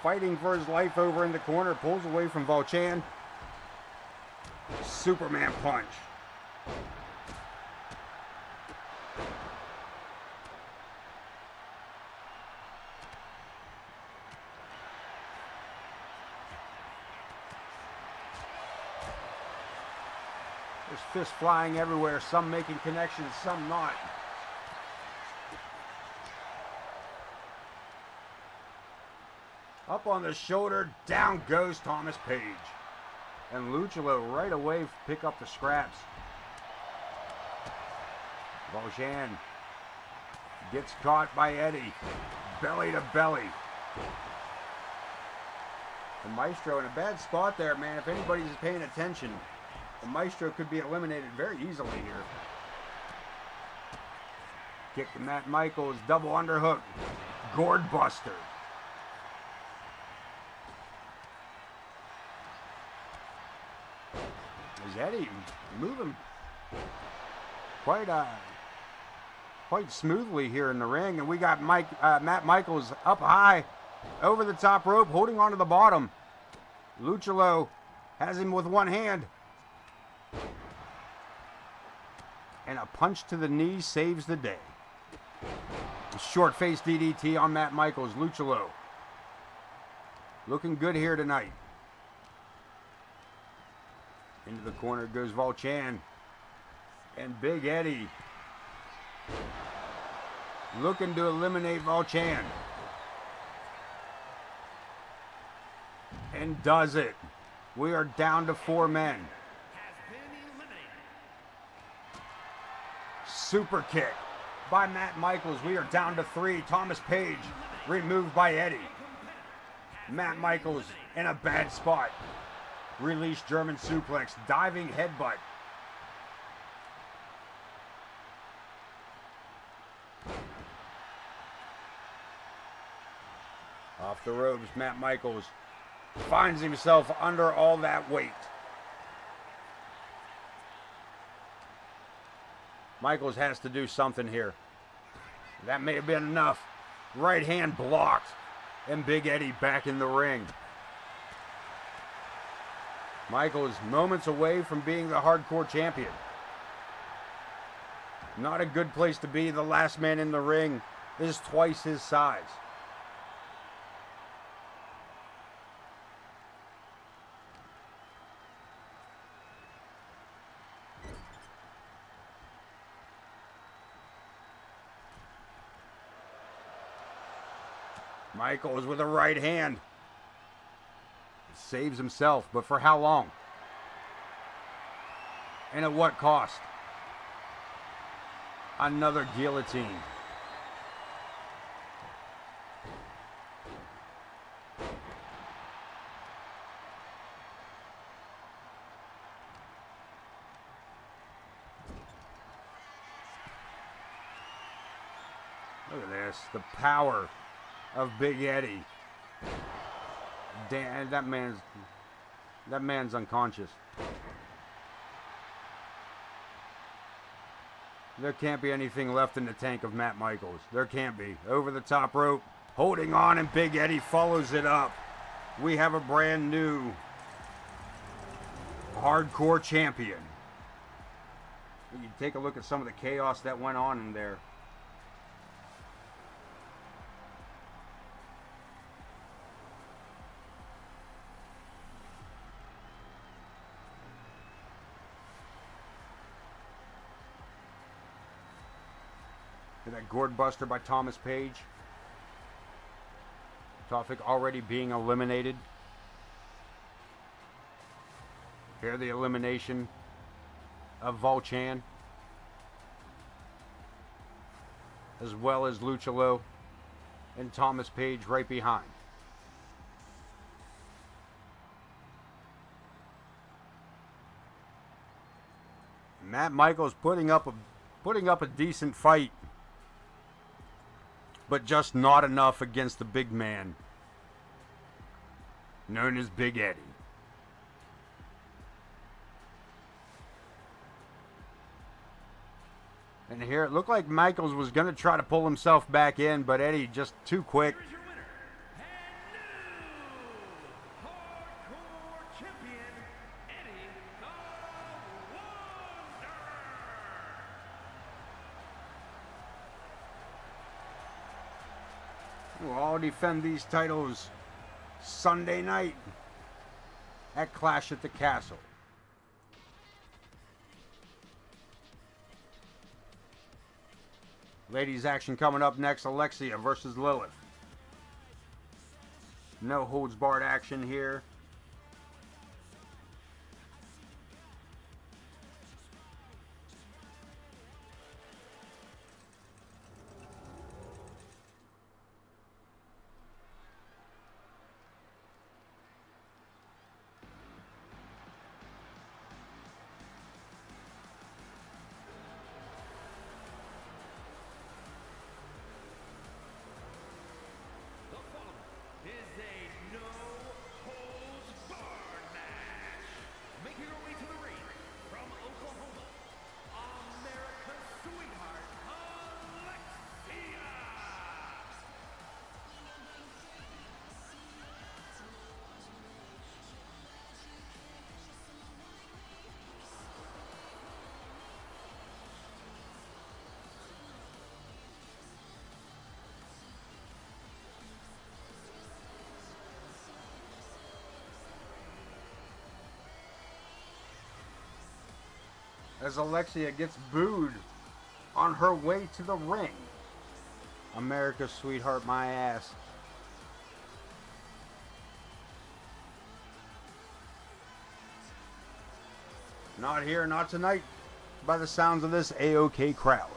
fighting for his life over in the corner, pulls away from Volchan. Superman punch. There's fists flying everywhere, some making connections, some not. Up on the shoulder, down goes Thomas Page. And Luchalo right away pick up the scraps. Volchan gets caught by Eddie. Belly to belly. The Maestro in a bad spot there, man. If anybody's paying attention, the Maestro could be eliminated very easily here. Kick to Matt Michaels. Double underhook. Gourd buster. Is Eddie moving quite smoothly here in the ring, and we got Matt Michaels up high over the top rope, holding onto the bottom. Luchalo has him with one hand, and a punch to the knee saves the day. Short face DDT on Matt Michaels. Luchalo looking good here tonight. Into the corner goes Volchan. And Big Eddie looking to eliminate Volchan. And does it. We are down to 4 men. Super kick by Matt Michaels. We are down to 3. Thomas Page removed by Eddie. Matt Michaels in a bad spot. Release German suplex. Diving headbutt. Off the ropes, Matt Michaels finds himself under all that weight. Michaels has to do something here. That may have been enough. Right hand blocked. And Big Eddie back in the ring. Michaels moments away from being the hardcore champion. Not a good place to be. The last man in the ring is twice his size. Michaels with a right hand. Saves himself, but for how long? And at what cost? Another guillotine. Look at this, the power of Big Eddie. Damn, that man's unconscious. There can't be anything left in the tank of Matt Michaels. There can't be. Over the top rope, holding on, and Big Eddie follows it up. We have a brand new hardcore champion. You take a look at some of the chaos that went on in there. That gourd buster by Thomas Page. Tofik already being eliminated. Here the elimination of Volchan, as well as Luchalo and Thomas Page right behind. Matt Michaels putting up a decent fight, but just not enough against the big man known as Big Eddie. And here it looked like Michaels was going to try to pull himself back in, but Eddie just too quick. Here's your winner, and new hardcore champion, Eddie the Wonder. We'll all defend these titles Sunday night at Clash at the Castle. Ladies action coming up next. Alexia versus Lilith. No holds barred action here. as Alexia gets booed on her way to the ring. America's sweetheart, my ass. Not here, not tonight, by the sounds of this AoK crowd.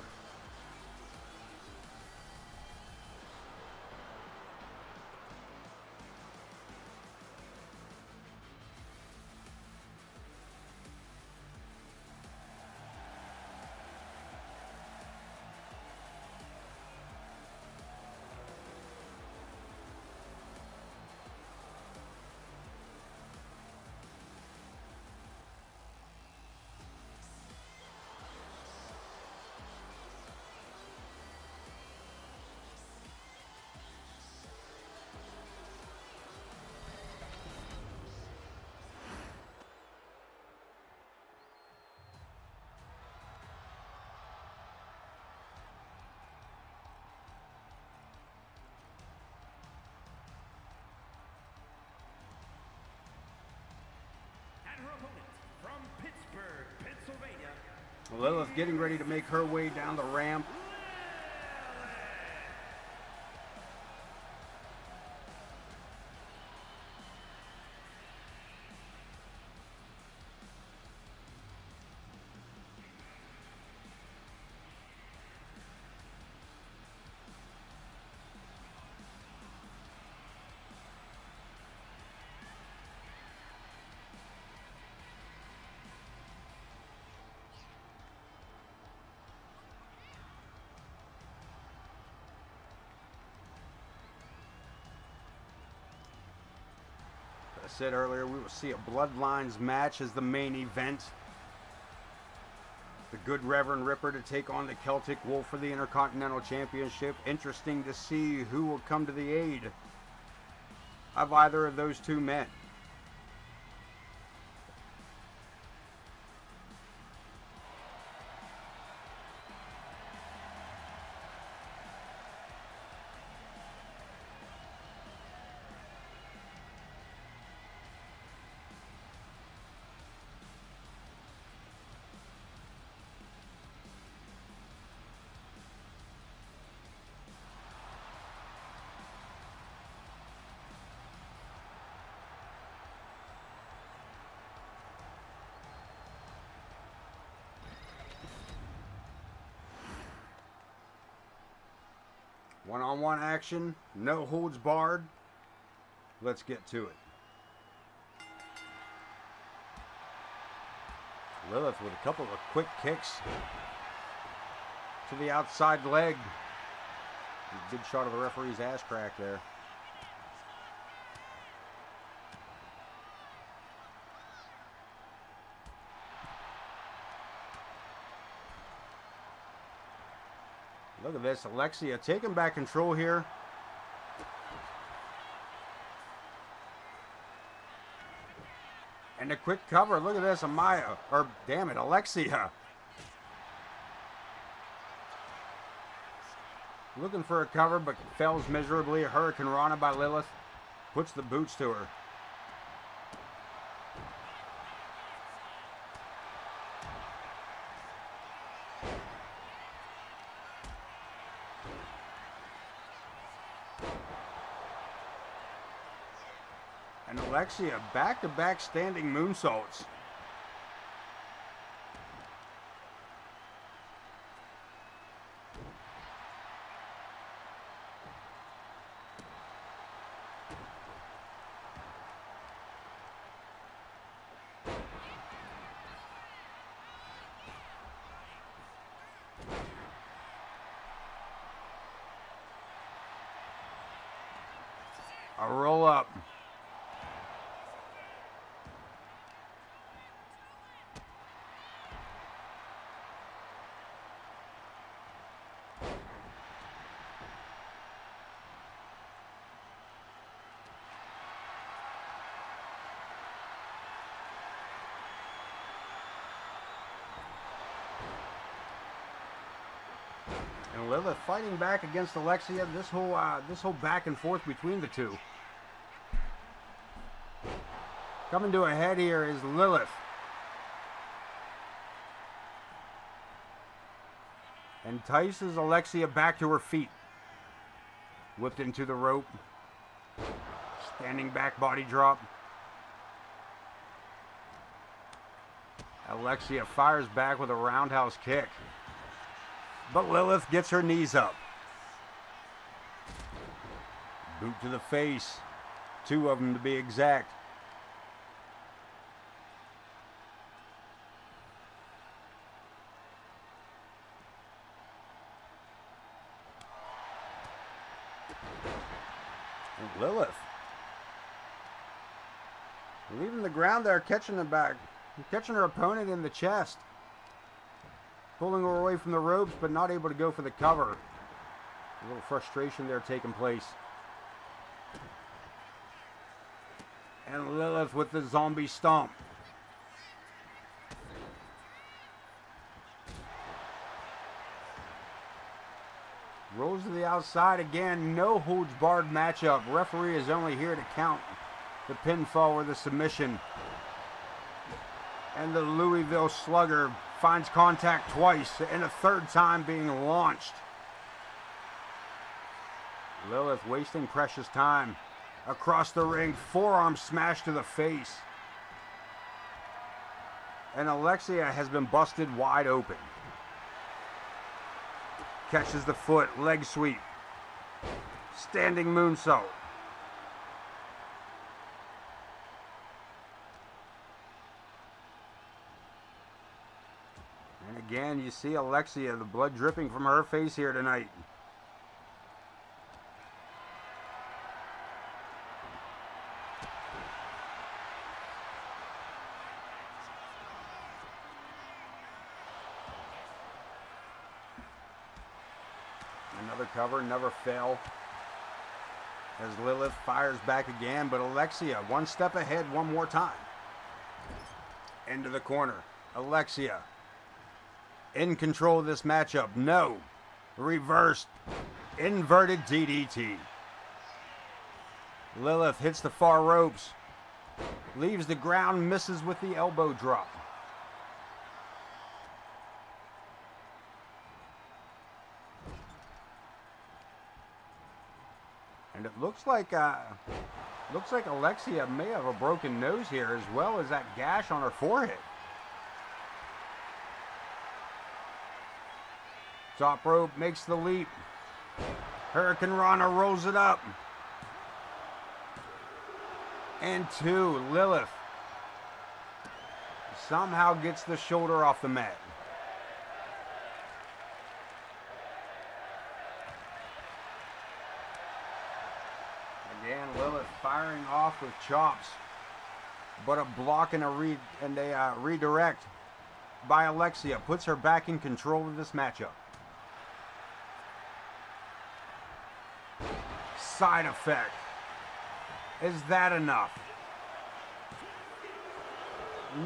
And her opponent from Pittsburgh, Pennsylvania, Lilith getting ready to make her way down the ramp. I said earlier, we will see a Bloodlines match as the main event. The good Reverend Ripper to take on the Celtic Wolff for the Intercontinental Championship. Interesting to see who will come to the aid of either of those two men. One-on-one action, no holds barred. Let's get to it. Lilith with a couple of quick kicks to the outside leg. Good shot of the referee's ass crack there. Look at this, Alexia taking back control here. And a quick cover. Look at this, Amaya. Or, damn it, Alexia. Looking for a cover, but fails miserably. A Hurricane Rana by Lilith. Puts the boots to her. And Alexia back-to-back standing moonsaults. A roll up. And Lilith fighting back against Alexia. This whole back and forth between the two. Coming to a head here is Lilith. entices Alexia back to her feet. Whipped into the rope. Standing back body drop. Alexia fires back with a roundhouse kick. But Lilith gets her knees up. Boot to the face. 2 of them to be exact. And Lilith leaving the ground there, catching her opponent in the chest. Pulling her away from the ropes, but not able to go for the cover. A little frustration there taking place. And Lilith with the zombie stomp. Rolls to the outside again. No holds barred matchup. Referee is only here to count the pinfall or the submission. And the Louisville Slugger finds contact twice and a third time being launched. Lilith wasting precious time. Across the ring, forearm smash to the face. And Alexia has been busted wide open. Catches the foot, leg sweep. Standing moonsault. And again, you see Alexia, the blood dripping from her face here tonight. Another cover, never fail. As Lilith fires back again, but Alexia one step ahead one more time. Into the corner. Alexia in control of this matchup. No. Reversed. Inverted DDT. Lilith hits the far ropes. Leaves the ground, misses with the elbow drop. And it looks like Alexia may have a broken nose here, as well as that gash on her forehead. Top rope makes the leap. Hurricane Rana rolls it up. And 2, Lilith somehow gets the shoulder off the mat. Again, Lilith firing off with chops, but a block and a redirect by Alexia puts her back in control of this matchup. Side effect. Is that enough?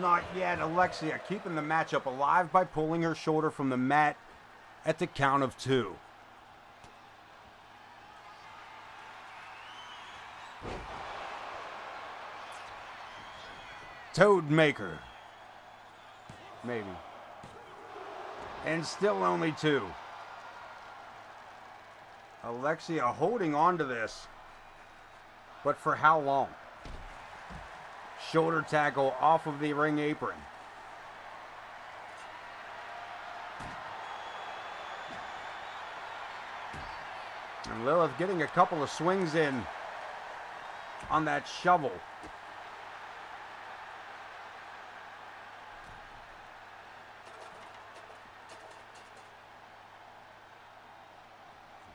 Not yet. Alexia keeping the matchup alive by pulling her shoulder from the mat at the count of 2. Toadmaker. Maybe. And still only 2. Alexia holding on to this. But for how long? Shoulder tackle off of the ring apron. And Lilith getting a couple of swings in on that shovel.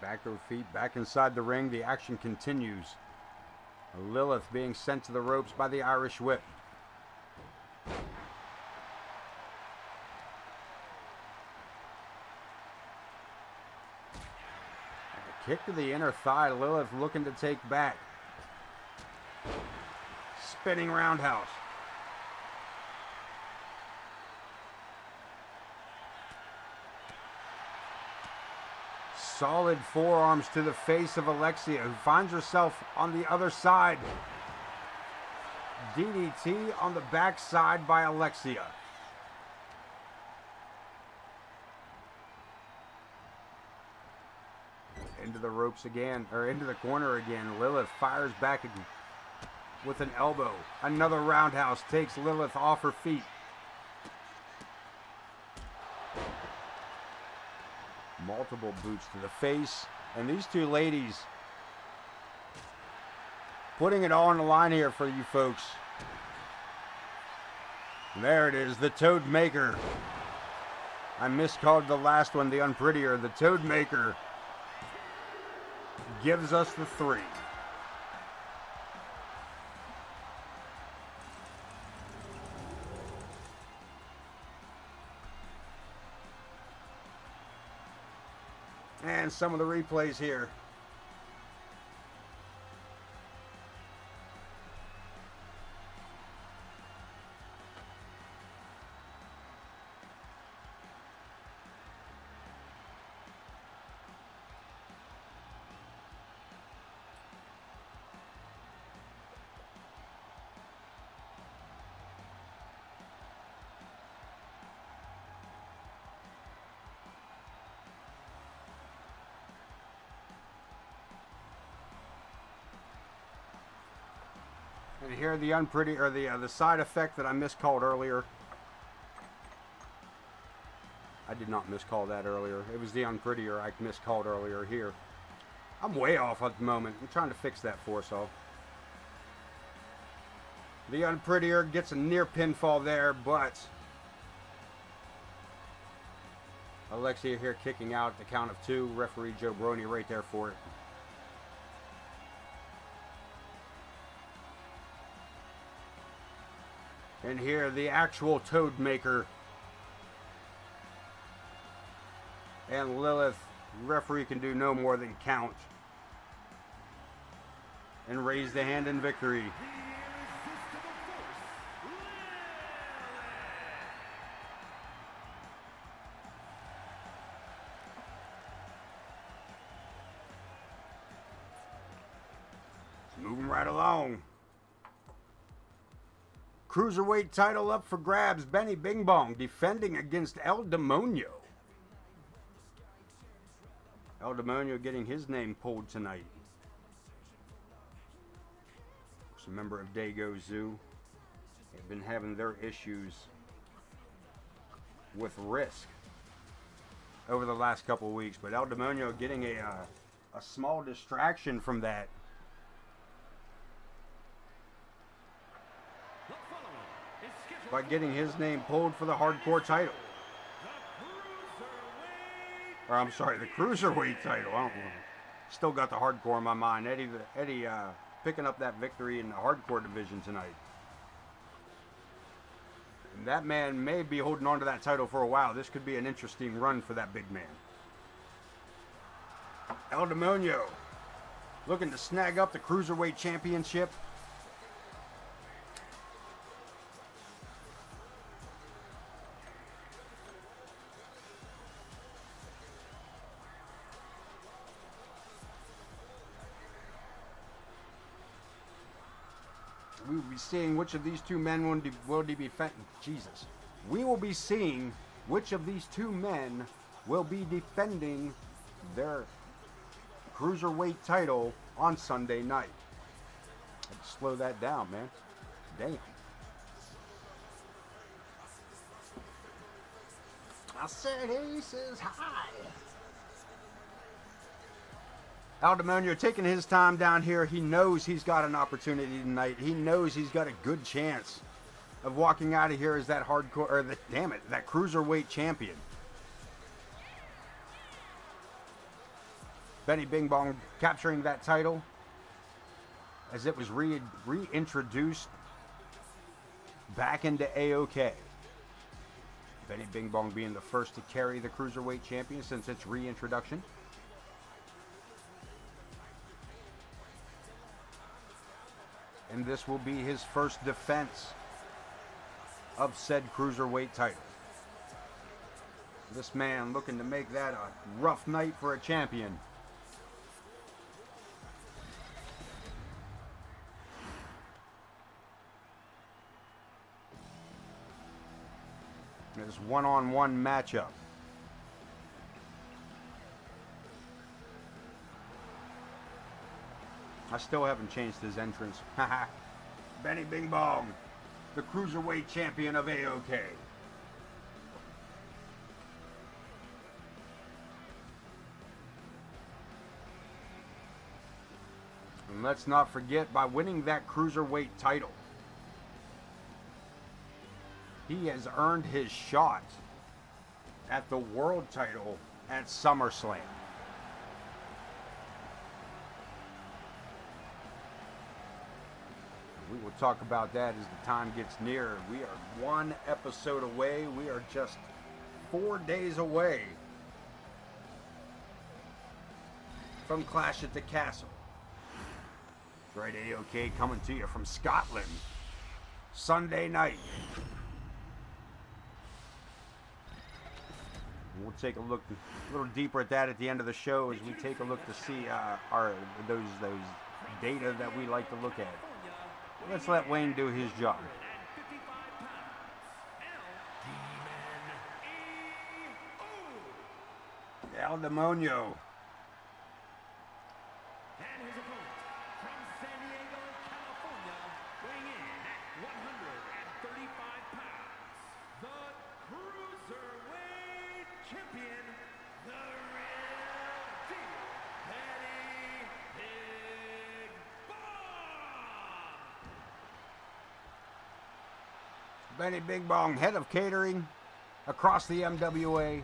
Back to her feet, back inside the ring. The action continues. Lilith being sent to the ropes by the Irish Whip. A kick to the inner thigh. Lilith looking to take back. Spinning roundhouse. Solid forearms to the face of Alexia, who finds herself on the other side. DDT on the backside by Alexia. Into the ropes again, or into the corner again. Lilith fires back again with an elbow. Another roundhouse takes Lilith off her feet. Multiple boots to the face. And these two ladies putting it all on the line here for you folks. There it is, the Toad Maker. I miscalled the last one, the Unprettier. The Toad Maker gives us the 3. And some of the replays here. And here the Unpretty, or the side effect that I miscalled earlier. I did not miscall that earlier. It was the Unprettier I miscalled earlier here. I'm way off at the moment. I'm trying to fix that for us all. The Unprettier gets a near pinfall there, but Alexia here kicking out at the count of 2. Referee Joe Brony right there for it. And here, the actual Toad Maker. And Lilith, referee can do no more than count. And raise the hand in victory. Moving right along. Cruiserweight title up for grabs. Benny Bing Bong defending against El Demonio. El Demonio getting his name pulled tonight. He's a member of Dago Zoo. They've been having their issues with Risk over the last couple of weeks, but El Demonio getting a small distraction from that. By getting his name pulled for the hardcore title. Or I'm sorry, the cruiserweight title. I don't know. Still got the hardcore in my mind. Eddie picking up that victory in the hardcore division tonight. And that man may be holding on to that title for a while. This could be an interesting run for that big man. El Demonio looking to snag up the cruiserweight championship. We will be seeing which of these two men will be defending. Jesus. We will be seeing which of these two men will be defending their cruiserweight title on Sunday night. Let's slow that down, man. Damn. I said he says hi. El Demonio taking his time down here. He knows he's got an opportunity tonight. He knows he's got a good chance of walking out of here as that hardcore, or that cruiserweight champion. Benny Bing Bong capturing that title as it was reintroduced back into AoK. Benny Bing Bong being the first to carry the cruiserweight champion since its reintroduction. And this will be his first defense of said cruiserweight title. This man looking to make that a rough night for a champion. This one-on-one matchup. I still haven't changed his entrance. Haha. Benny Bing Bong, the Cruiserweight Champion of AoK. And let's not forget, by winning that Cruiserweight title, he has earned his shot at the world title at SummerSlam. We will talk about that as the time gets near. We are one episode away. We are just 4 days away from Clash at the Castle. That's right, AoK coming to you from Scotland. Sunday night. We'll take a look a little deeper at that at the end of the show as we take a look to see those data that we like to look at. Let's let Wayne do his job. El Demonio. And his opponent from San Diego, California, weighing in at 135 pounds, the Cruiserweight Champion, the real deal, Benny Big Bong! Benny Bing Bong, head of catering across the MWA.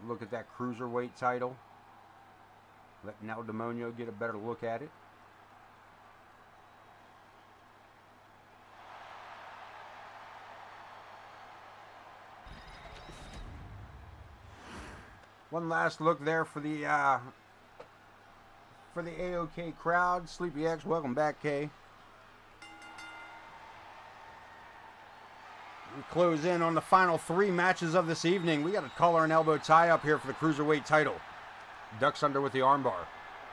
Look at that Cruiserweight title. Let El Demonio get a better look at it. One last look there for the AoK crowd. Sleepy X, welcome back, Kay. We close in on the final 3 matches of this evening. We got a collar and elbow tie up here for the Cruiserweight title. Ducks under with the armbar.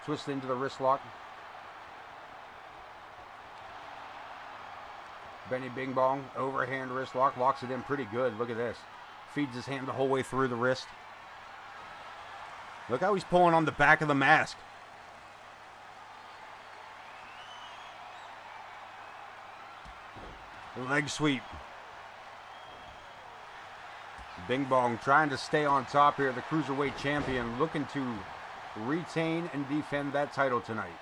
Twist into the wrist lock. Benny Bing Bong, overhand wrist lock. Locks it in pretty good. Look at this. Feeds his hand the whole way through the wrist. Look how he's pulling on the back of the mask. Leg sweep. Bing Bong trying to stay on top here. The Cruiserweight Champion looking to retain and defend that title tonight.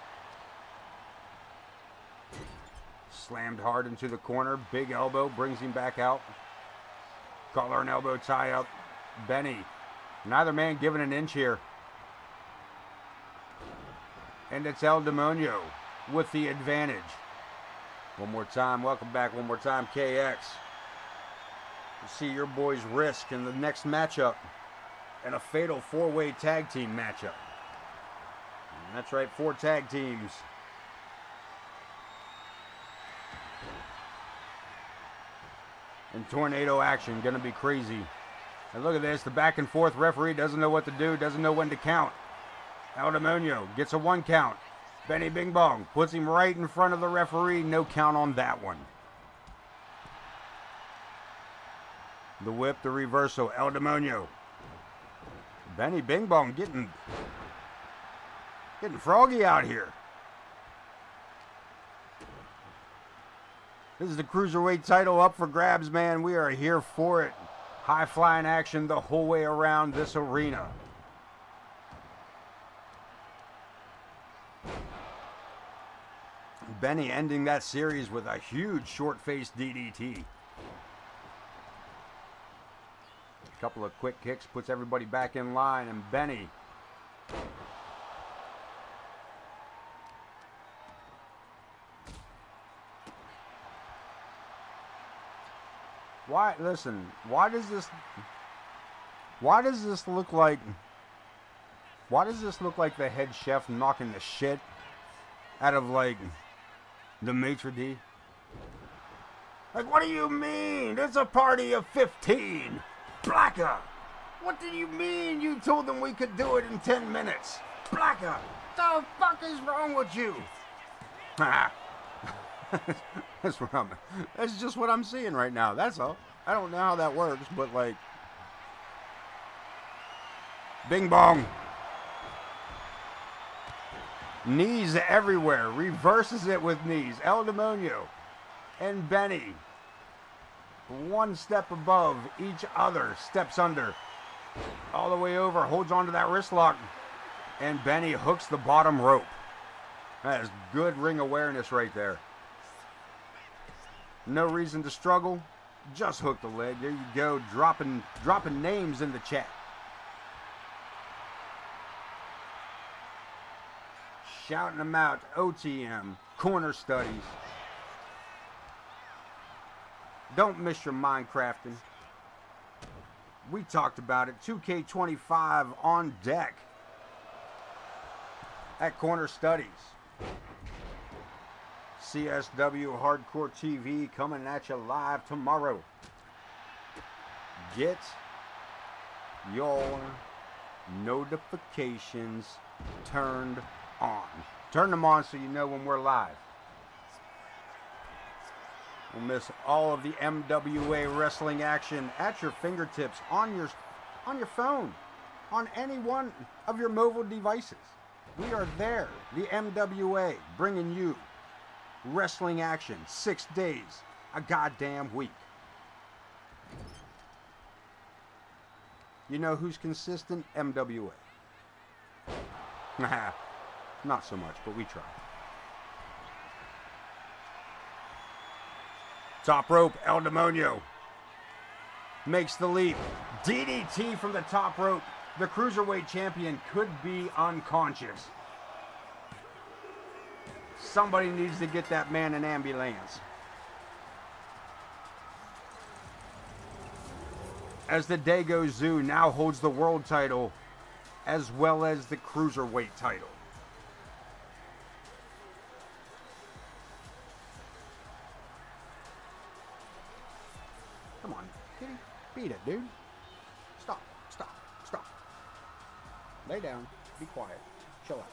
Slammed hard into the corner. Big elbow brings him back out. Collar and elbow tie up. Benny. Neither man giving an inch here. And it's El Demonio with the advantage. One more time. Welcome back one more time, KX. You see your boys risk in the next matchup and a fatal 4-way tag team matchup. And that's right, 4 tag teams. And tornado action, gonna be crazy. And look at this, the back and forth referee doesn't know what to do, doesn't know when to count. El Demonio gets a 1 count. Benny Bing Bong puts him right in front of the referee, no count on that one. The whip, the reversal, El Demonio. Benny Bing Bong getting froggy out here. This is the Cruiserweight title up for grabs, man. We are here for it. High flying action the whole way around this arena. Benny ending that series with a huge short-faced DDT. A couple of quick kicks puts everybody back in line, and Benny why does this look like the head chef knocking the shit out of like the maitre d'? Like, what do you mean? It's a party of 15. Blacker! What did you mean you told them we could do it in 10 minutes? Blacker! The fuck is wrong with you? That's just what I'm seeing right now. That's all. I don't know how that works, but like, Bing bong. Knees everywhere. Reverses it with knees. El Demonio and Benny. One step above each other. Steps under. All the way over. Holds onto that wrist lock. And Benny hooks the bottom rope. That is good ring awareness right there. No reason to struggle. Just hook the leg. There you go. Dropping names in the chat. Shouting them out. OTM. Corner studies. Don't miss your Minecrafting. We talked about it. 2K25 on deck. At Corner Studies. CSW Hardcore TV coming at you live tomorrow. Get your notifications turned on. Turn them on so you know when we're live. We'll miss all of the MWA wrestling action at your fingertips on your phone, on any one of your mobile devices. We are there, the MWA, bringing you wrestling action 6 days a goddamn week. You know who's consistent? MWA. Nah, not so much, but we try. Top rope, El Demonio makes the leap. DDT from the top rope. The Cruiserweight champion could be unconscious. Somebody needs to get that man an ambulance. As the Dago Zoo now holds the world title as well as the Cruiserweight title. Come on, kitty. Beat it, dude. Stop. Lay down. Be quiet. Chill out.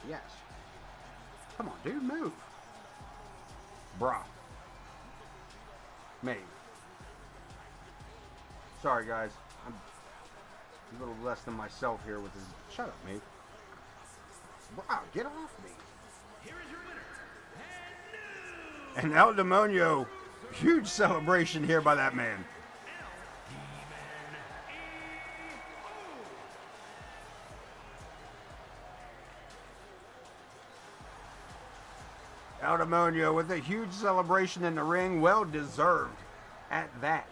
Yes. Come on, dude. Move. Bruh. Me. Sorry, guys. I'm a little less than myself here with this. Shut up, mate. Bruh, get off me. Here is your winner, And El Demonio. Huge celebration here by that man. El Demonio with a huge celebration in the ring. Well deserved at that.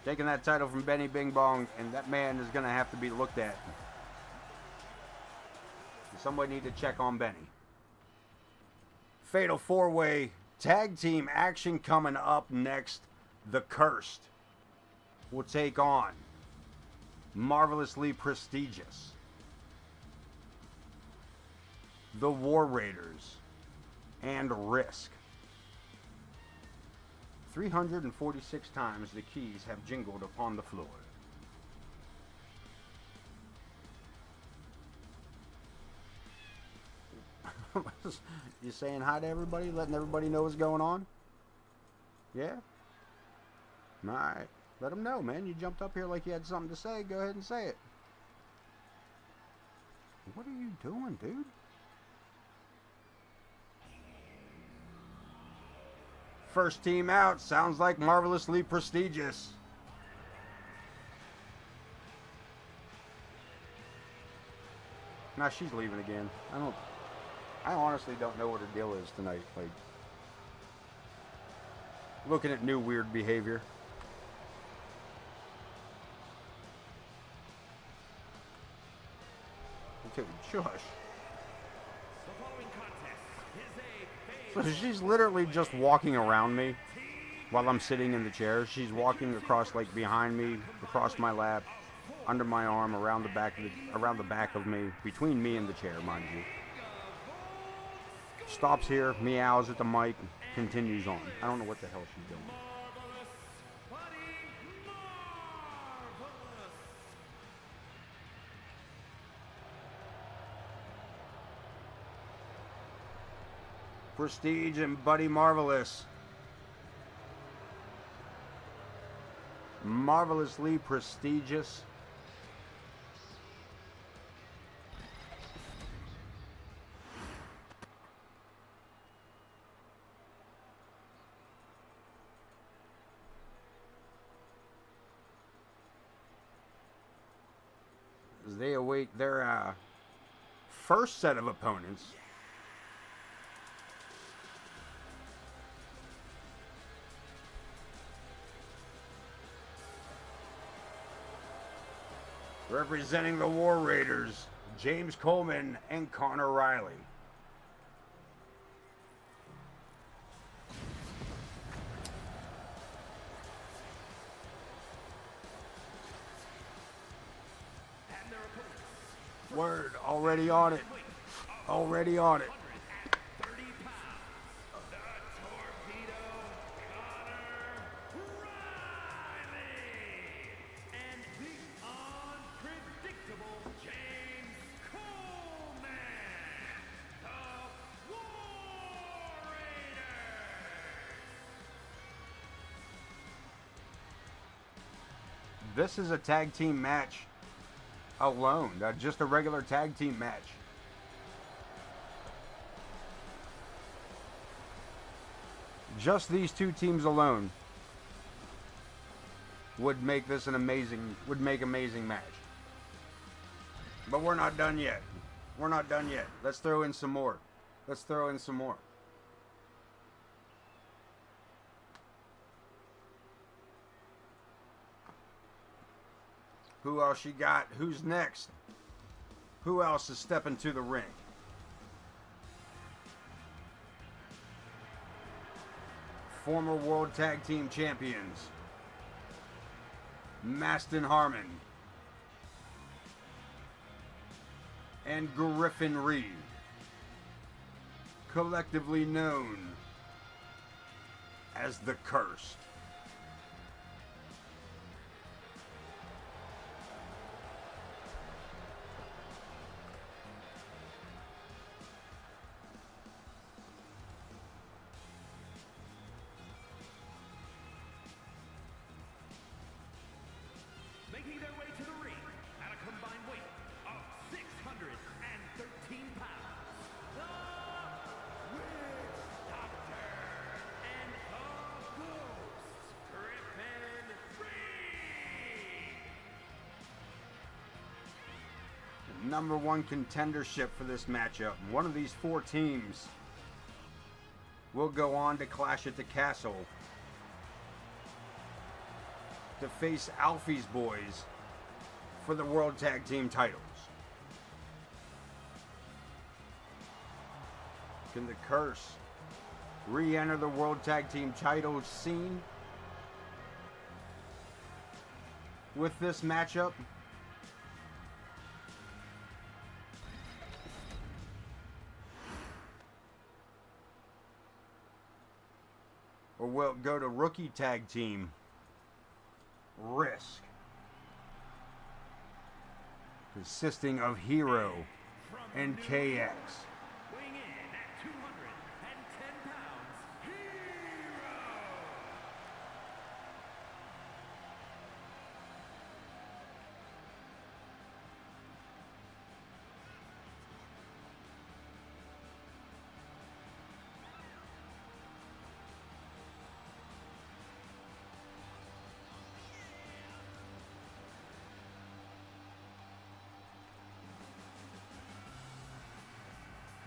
Taking that title from Benny Bing Bong, and that man is going to have to be looked at. Somebody need to check on Benny. Fatal 4-way tag team action coming up next. The Cursed will take on Marvelously Prestigious, the War Raiders, and Risk. 346 times the keys have jingled upon the floor. You saying hi to everybody, letting everybody know what's going on? Yeah? Alright. Let them know, man. You jumped up here like you had something to say. Go ahead and say it. What are you doing, dude? First team out. Sounds like Marvelously Prestigious. Nah, she's leaving again. I honestly don't know what her deal is tonight. Like, looking at new weird behavior. Dude, shush. So she's literally just walking around me while I'm sitting in the chair. She's walking across, like, behind me, across my lap, under my arm, around the back of me, between me and the chair, mind you. Stops here, meows at the mic, continues on. I don't know what the hell she's doing. Prestige and Buddy Marvelous marvelously prestigious. As they await their first set of opponents. Representing the War Raiders, James Coleman and Connor Riley. Word, already on it. Already on it. This is a tag team match alone, just a regular tag team match. Just these two teams alone would make this an amazing match. But we're not done yet. We're not done yet. Let's throw in some more. Let's throw in some more. Who else you got? Who's next? Who else is stepping to the ring? Former World Tag Team Champions, Maston Harmon and Griffin Reed, collectively known as the Cursed. Making their way to the ring at a combined weight of 613 pounds, the Witch Doctor and the Ghost, Griffin Reed. Number one contendership for this matchup. One of these four teams will go on to clash at the Castle to face Alfie's Boys for the World Tag Team titles. Can the Curse re-enter the World Tag Team title scene with this matchup? Or will it go to rookie tag team Risk, consisting of Hero and KX? Weighing in at 210 pounds, Hero.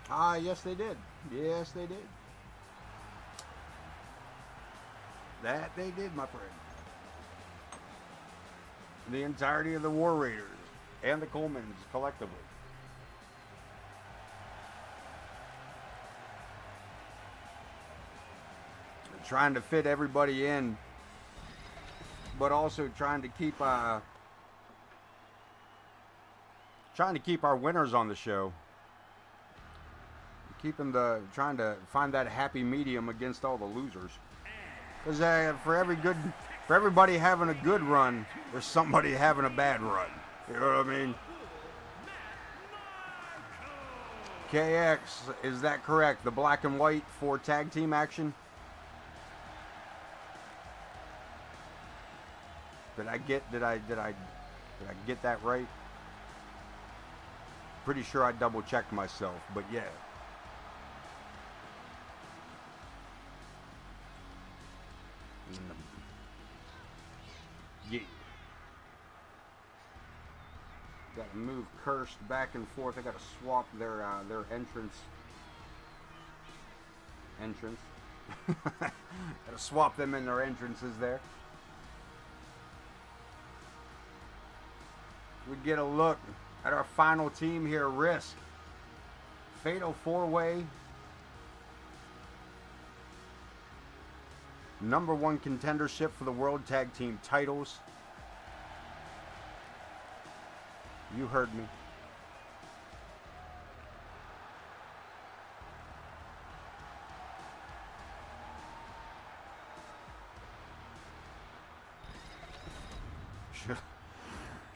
Ah, yes they did. Yes they did. That they did, my friend. The entirety of the War Raiders and the Colemans collectively. They're trying to fit everybody in, but also trying to keep our winners on the show. Trying to find that happy medium against all the losers. Because for everybody having a good run, there's somebody having a bad run. You know what I mean? KX, is that correct? The black and white for tag team action? Did I get that right? Pretty sure I double checked myself, but yeah. Yeah. Got to move Cursed back and forth. I got to swap their entrance. Got to swap them in their entrances there. We get a look at our final team here. Risk. Fatal 4-way. #1 contendership for the World Tag Team titles. You heard me.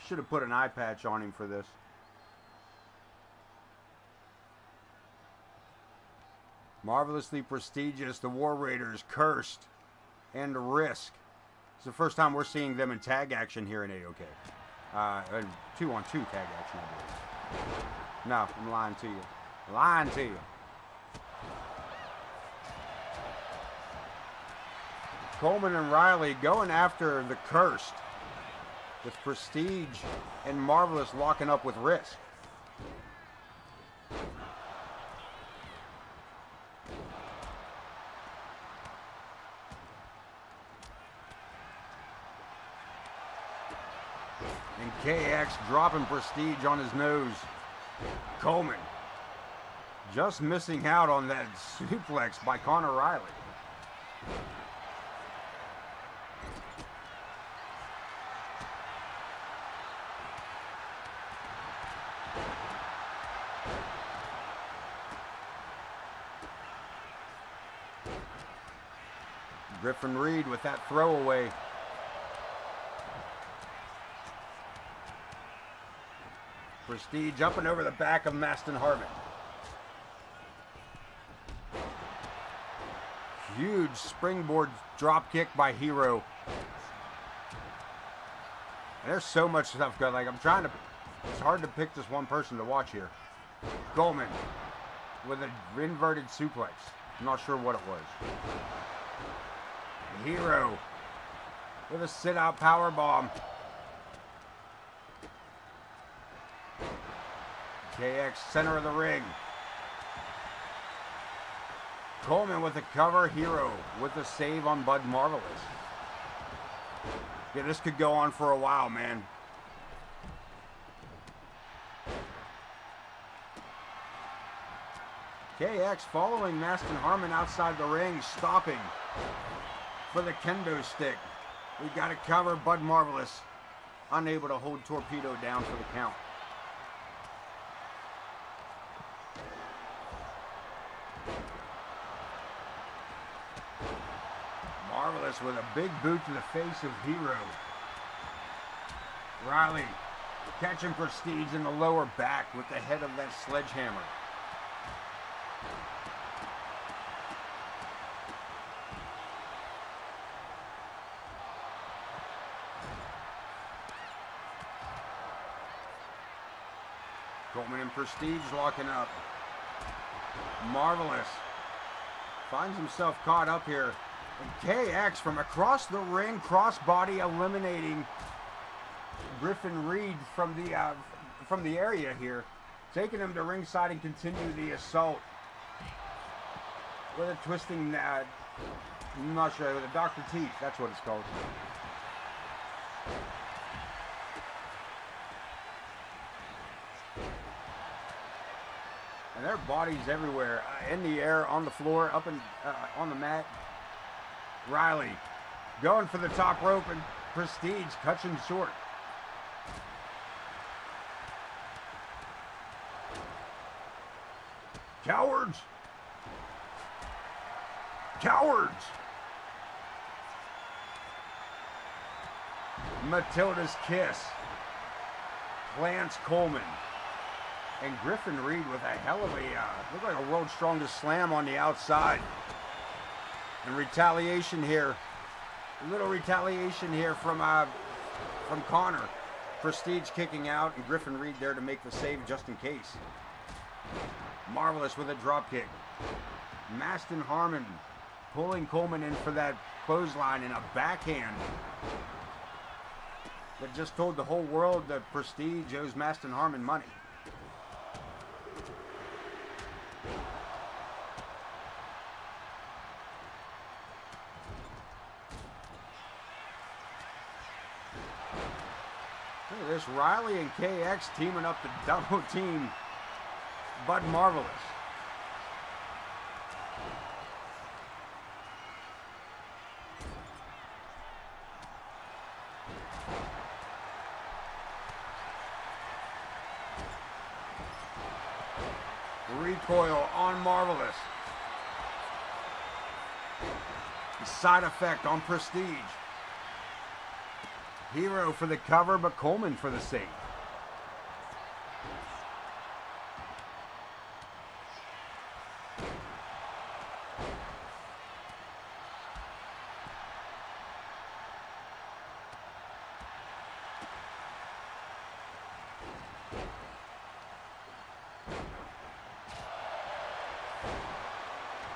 Should have put an eye patch on him for this. Marvelously prestigious, the War Raiders, Cursed, and Risk. It's the first time we're seeing them in tag action here in AoK. 2-on-2 tag action, I believe. No, I'm lying to you. Lying to you. Coleman and Riley going after the Cursed, with Prestige and Marvelous locking up with Risk. And KX dropping Prestige on his nose. Coleman just missing out on that suplex by Connor Riley. Griffin Reed with that throwaway. Prestige up and over the back of Maston Harmon. Huge springboard drop kick by Hero. And there's so much stuff going. Like it's hard to pick just one person to watch here. Coleman with an inverted suplex. I'm not sure what it was. Hero with a sit-out powerbomb. KX center of the ring. Coleman with a cover. Hero with a save on Bud Marvelous. Yeah, this could go on for a while, man. KX following Maston Harmon outside the ring, stopping for the kendo stick. We got it covered. Bud Marvelous unable to hold Torpedo down for the count. Marvelous with a big boot to the face of Hero. Riley catching Prestige in the lower back with the head of that sledgehammer. Coleman and Prestige locking up. Marvelous finds himself caught up here. And KX from across the ring, crossbody eliminating Griffin Reed from the area here, taking him to ringside and continue the assault with a twisting. I'm not sure, with a Dr. Teeth. That's what it's called. And their bodies everywhere, in the air, on the floor, up and on the mat. Riley going for the top rope, and Prestige cuts him short. Cowards! Cowards! Matilda's kiss. Lance Coleman. And Griffin Reed with a hell of a, looked like a world's strongest slam on the outside. And retaliation here. A little retaliation here from from Connor. Prestige kicking out, and Griffin Reed there to make the save just in case. Marvelous with a drop kick. Maston Harmon pulling Coleman in for that clothesline and a backhand that just told the whole world that Prestige owes Maston Harmon money. Look at this, Riley and KX teaming up to double team Bud Marvelous. Recoil on Marvelous. Side effect on Prestige. Hero for the cover, but Coleman for the save.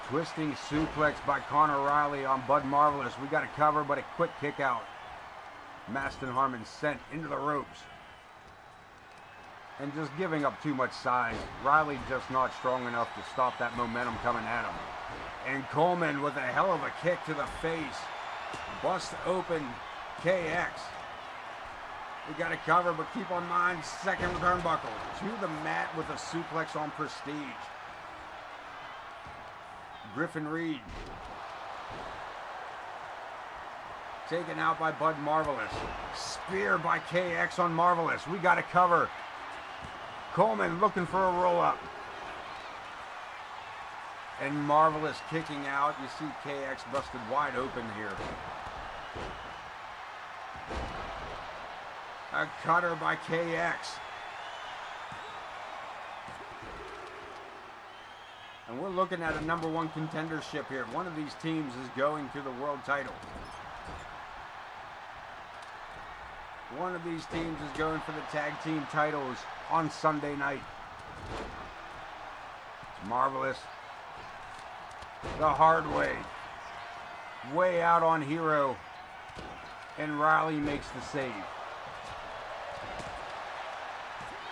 Twisting suplex by Connor Riley on Bud Marvelous. We got a cover, but a quick kick out. Maston Harmon sent into the ropes. And just giving up too much size. Riley just not strong enough to stop that momentum coming at him. And Coleman with a hell of a kick to the face. Bust open KX. We got a cover, but keep on mind, second turnbuckle. To the mat with a suplex on Prestige. Griffin Reed. Taken out by Bud Marvelous. Spear by KX on Marvelous. We got a cover. Coleman looking for a roll-up. And Marvelous kicking out. You see KX busted wide open here. A cutter by KX. And we're looking at a #1 contendership here. One of these teams is going to the world title. One of these teams is going for the tag team titles on Sunday night. It's Marvelous. The hard way. Way out on Hero. And Riley makes the save.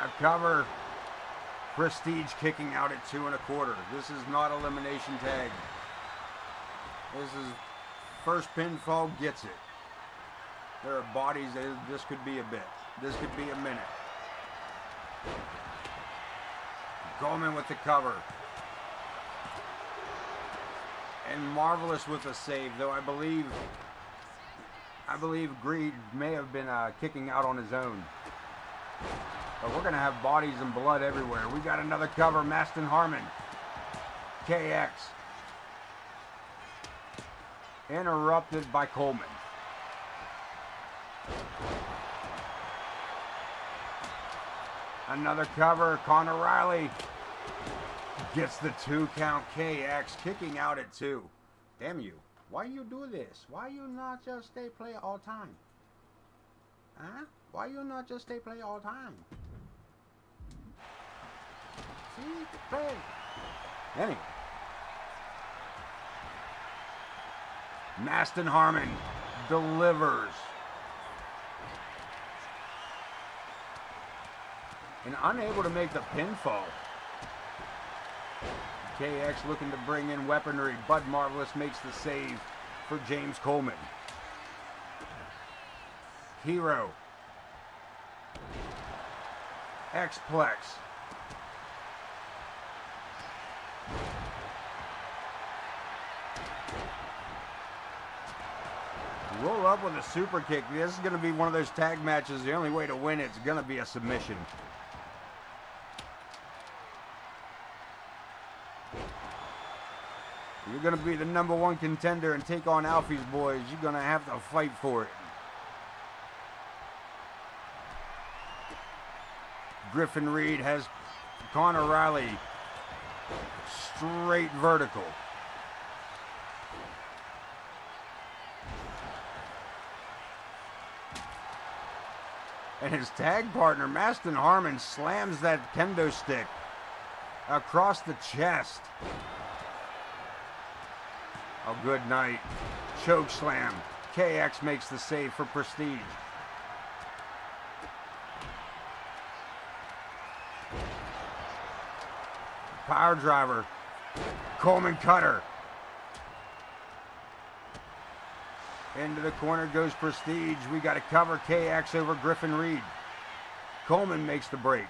A cover. Prestige kicking out at 2 1/4. This is not elimination tag. This is first pinfall gets it. There are bodies that this could be a bit. This could be a minute. Coleman with the cover. And Marvelous with a save, though I believe Greed may have been kicking out on his own. But we're going to have bodies and blood everywhere. We got another cover, Maston Harmon. KX. Interrupted by Coleman. Another cover, Connor Riley. Gets the 2 count, KX kicking out at 2. Damn you. Why you do this? Why you not just stay play all time? Huh? Why you not just stay play all time? See? Play. Anyway. Maston Harmon delivers. And unable to make the pinfall. KX looking to bring in weaponry. Bud Marvelous makes the save for James Coleman. Hero. X-Plex. Roll up with a super kick. This is going to be one of those tag matches. The only way to win it's going to be a submission. You're going to be the #1 contender and take on Alfie's boys. You're going to have to fight for it. Griffin Reed has Connor Riley straight vertical. And his tag partner, Maston Harmon, slams that kendo stick across the chest. Oh, good night. Choke slam. KX makes the save for Prestige. Power driver. Coleman cutter. Into the corner goes Prestige. We got to cover KX over Griffin Reed. Coleman makes the break.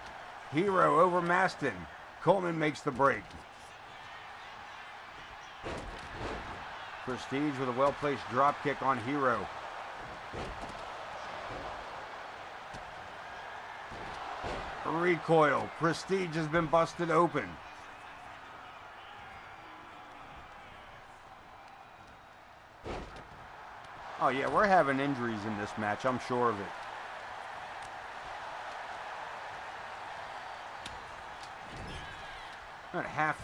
Hero over Maston. Coleman makes the break. Prestige with a well-placed drop kick on Hero. Recoil. Prestige has been busted open. Oh yeah, we're having injuries in this match, I'm sure of it. We got half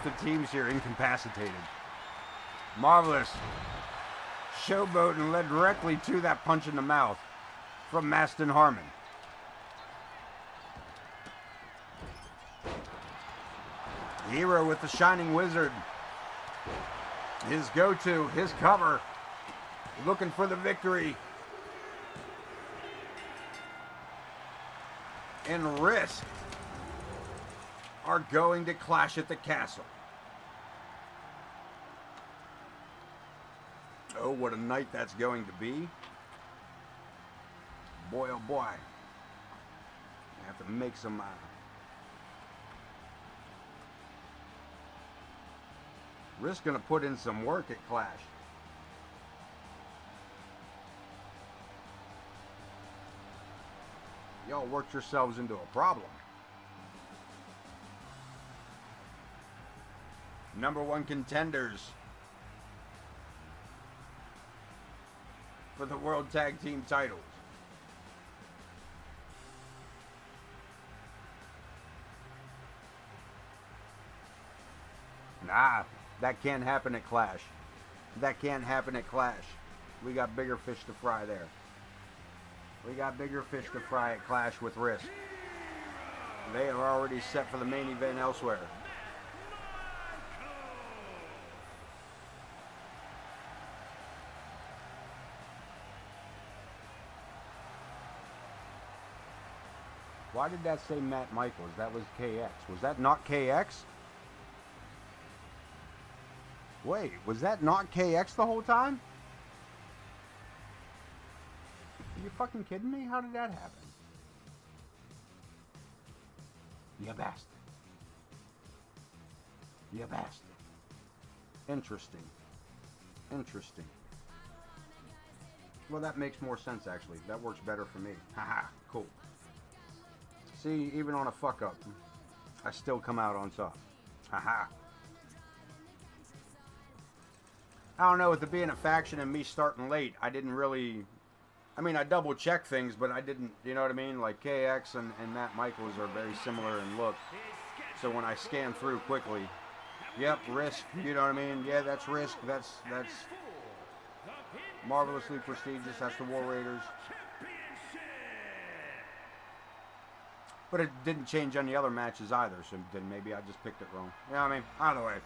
the teams here incapacitated. Marvelous. Showboat and led directly to that punch in the mouth from Maston Harmon. Hero with the Shining Wizard. His go-to, his cover. Looking for the victory. And Risk are going to clash at the castle. Oh, what a night that's going to be. Boy, oh boy. I have to make some... Risk going to put in some work at Clash. Y'all worked yourselves into a problem. Number one contenders for the World Tag Team titles. Nah, that can't happen at Clash. That can't happen at Clash. We got bigger fish to fry there. We got bigger fish to fry at Clash with Risk. They are already set for the main event elsewhere. Why did that say Matt Michaels? That was KX. Was that not KX? Wait, was that not KX the whole time? Are you fucking kidding me? How did that happen? You bastard. You bastard. Interesting. Interesting. Well, that makes more sense, actually. That works better for me. Haha, cool. See, even on a fuck-up, I still come out on top. Haha. I don't know, with it being a faction and me starting late, I didn't really... I mean, I double-check things, but I didn't, you know what I mean? Like, KX and Matt Michaels are very similar in look. So when I scan through quickly, yep, Risk, you know what I mean? Yeah, that's Risk, that's marvelously prestigious, that's the War Raiders. But it didn't change any other matches either, so then maybe I just picked it wrong. You know what I mean? Either way,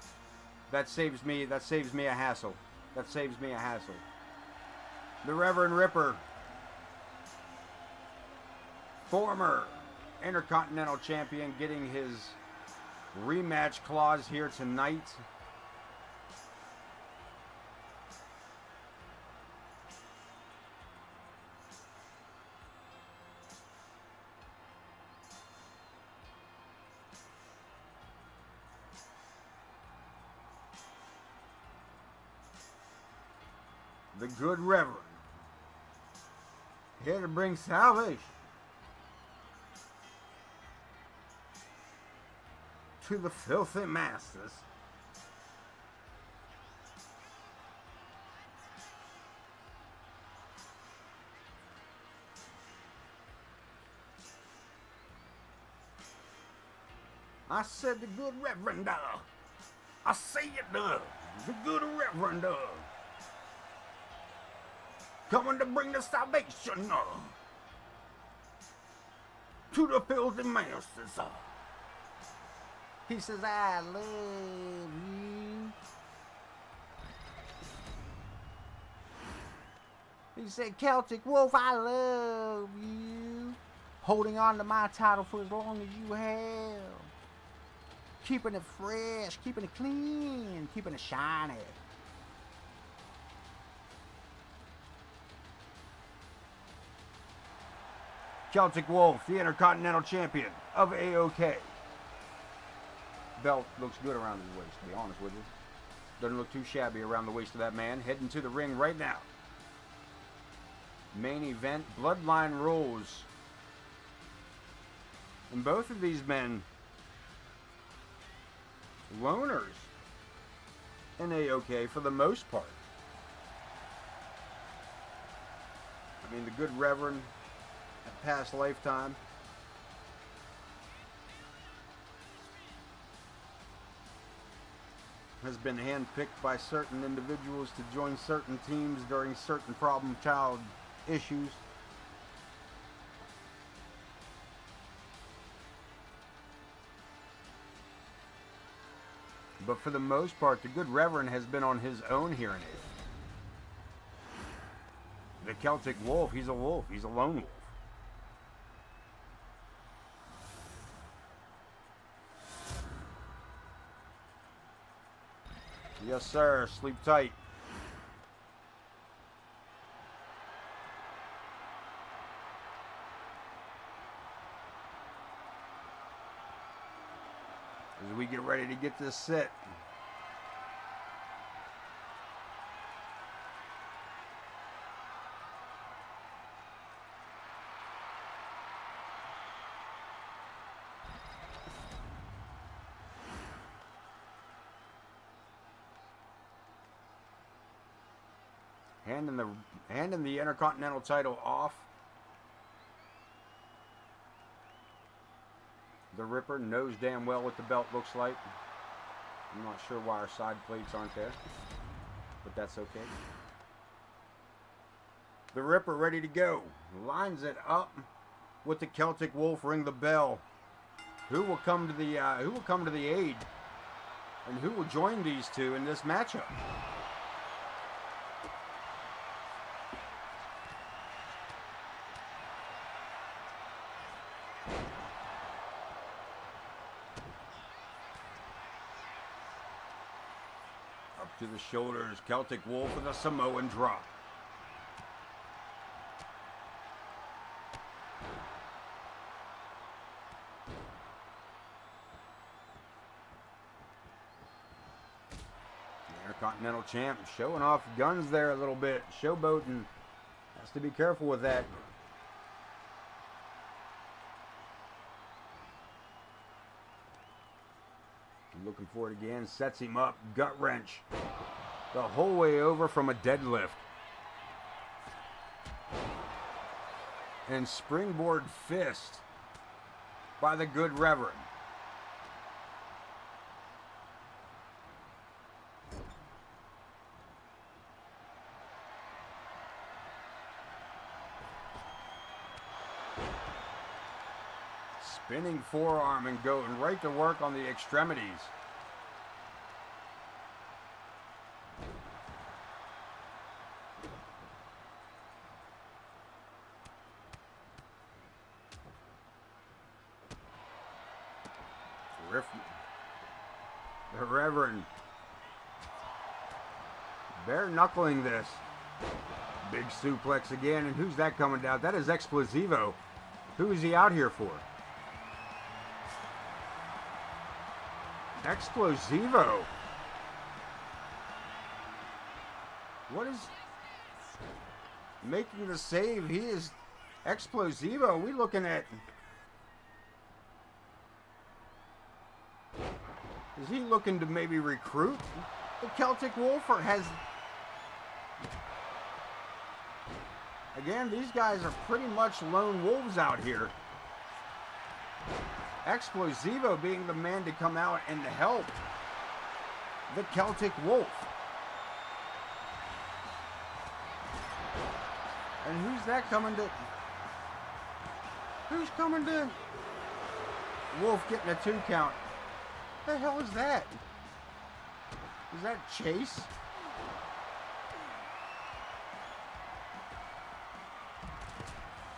that saves me a hassle. That saves me a hassle. The Reverend Ripper, former Intercontinental Champion, getting his rematch clause here tonight. The good Reverend, here to bring salvation to the filthy masses. I said the good Reverend, I say it, the good Reverend, coming to bring the salvation. to the filthy masters. He says, I love you. He said, Celtic Wolff, I love you. Holding on to my title for as long as you have. Keeping it fresh, keeping it clean, keeping it shiny. Celtic Wolff, the Intercontinental Champion of AoK. Belt looks good around his waist, to be honest with you. Doesn't look too shabby around the waist of that man. Heading to the ring right now. Main event, Bloodline rules. And both of these men, loners in AoK for the most part. I mean, the good Reverend, a past lifetime. Has been handpicked by certain individuals to join certain teams during certain problem child issues. But for the most part, the good Reverend has been on his own here in it. The Celtic Wolff, he's a wolf. He's a lone wolf. Yes, sir. Sleep tight. As we get ready to get this set. Handing the Intercontinental title off. The Ripper knows damn well what the belt looks like. I'm not sure why our side plates aren't there, but that's okay. The Ripper ready to go. Lines it up with the Celtic Wolff. Ring the bell. Who will come to the aid, and who will join these two in this matchup? To the shoulders, Celtic Wolff with a Samoan drop. The Intercontinental Champ showing off guns there a little bit. Showboating. Has to be careful with that. Looking for it again. Sets him up. Gut wrench. The whole way over from a deadlift. And springboard fist by the good Reverend. Spinning forearm and going right to work on the extremities. The Reverend bare knuckling this. Big suplex again, and who's that coming down? That is Explosivo. Who is he out here for? Explosivo. What is making the save? He is Explosivo. We looking at... Is he looking to maybe recruit the Celtic Wolff, or has... Again, these guys are pretty much lone wolves out here. Explosivo being the man to come out and help the Celtic Wolff. And who's that coming to... Who's coming to... Wolff getting a 2 count. The hell is that? Is that Chase?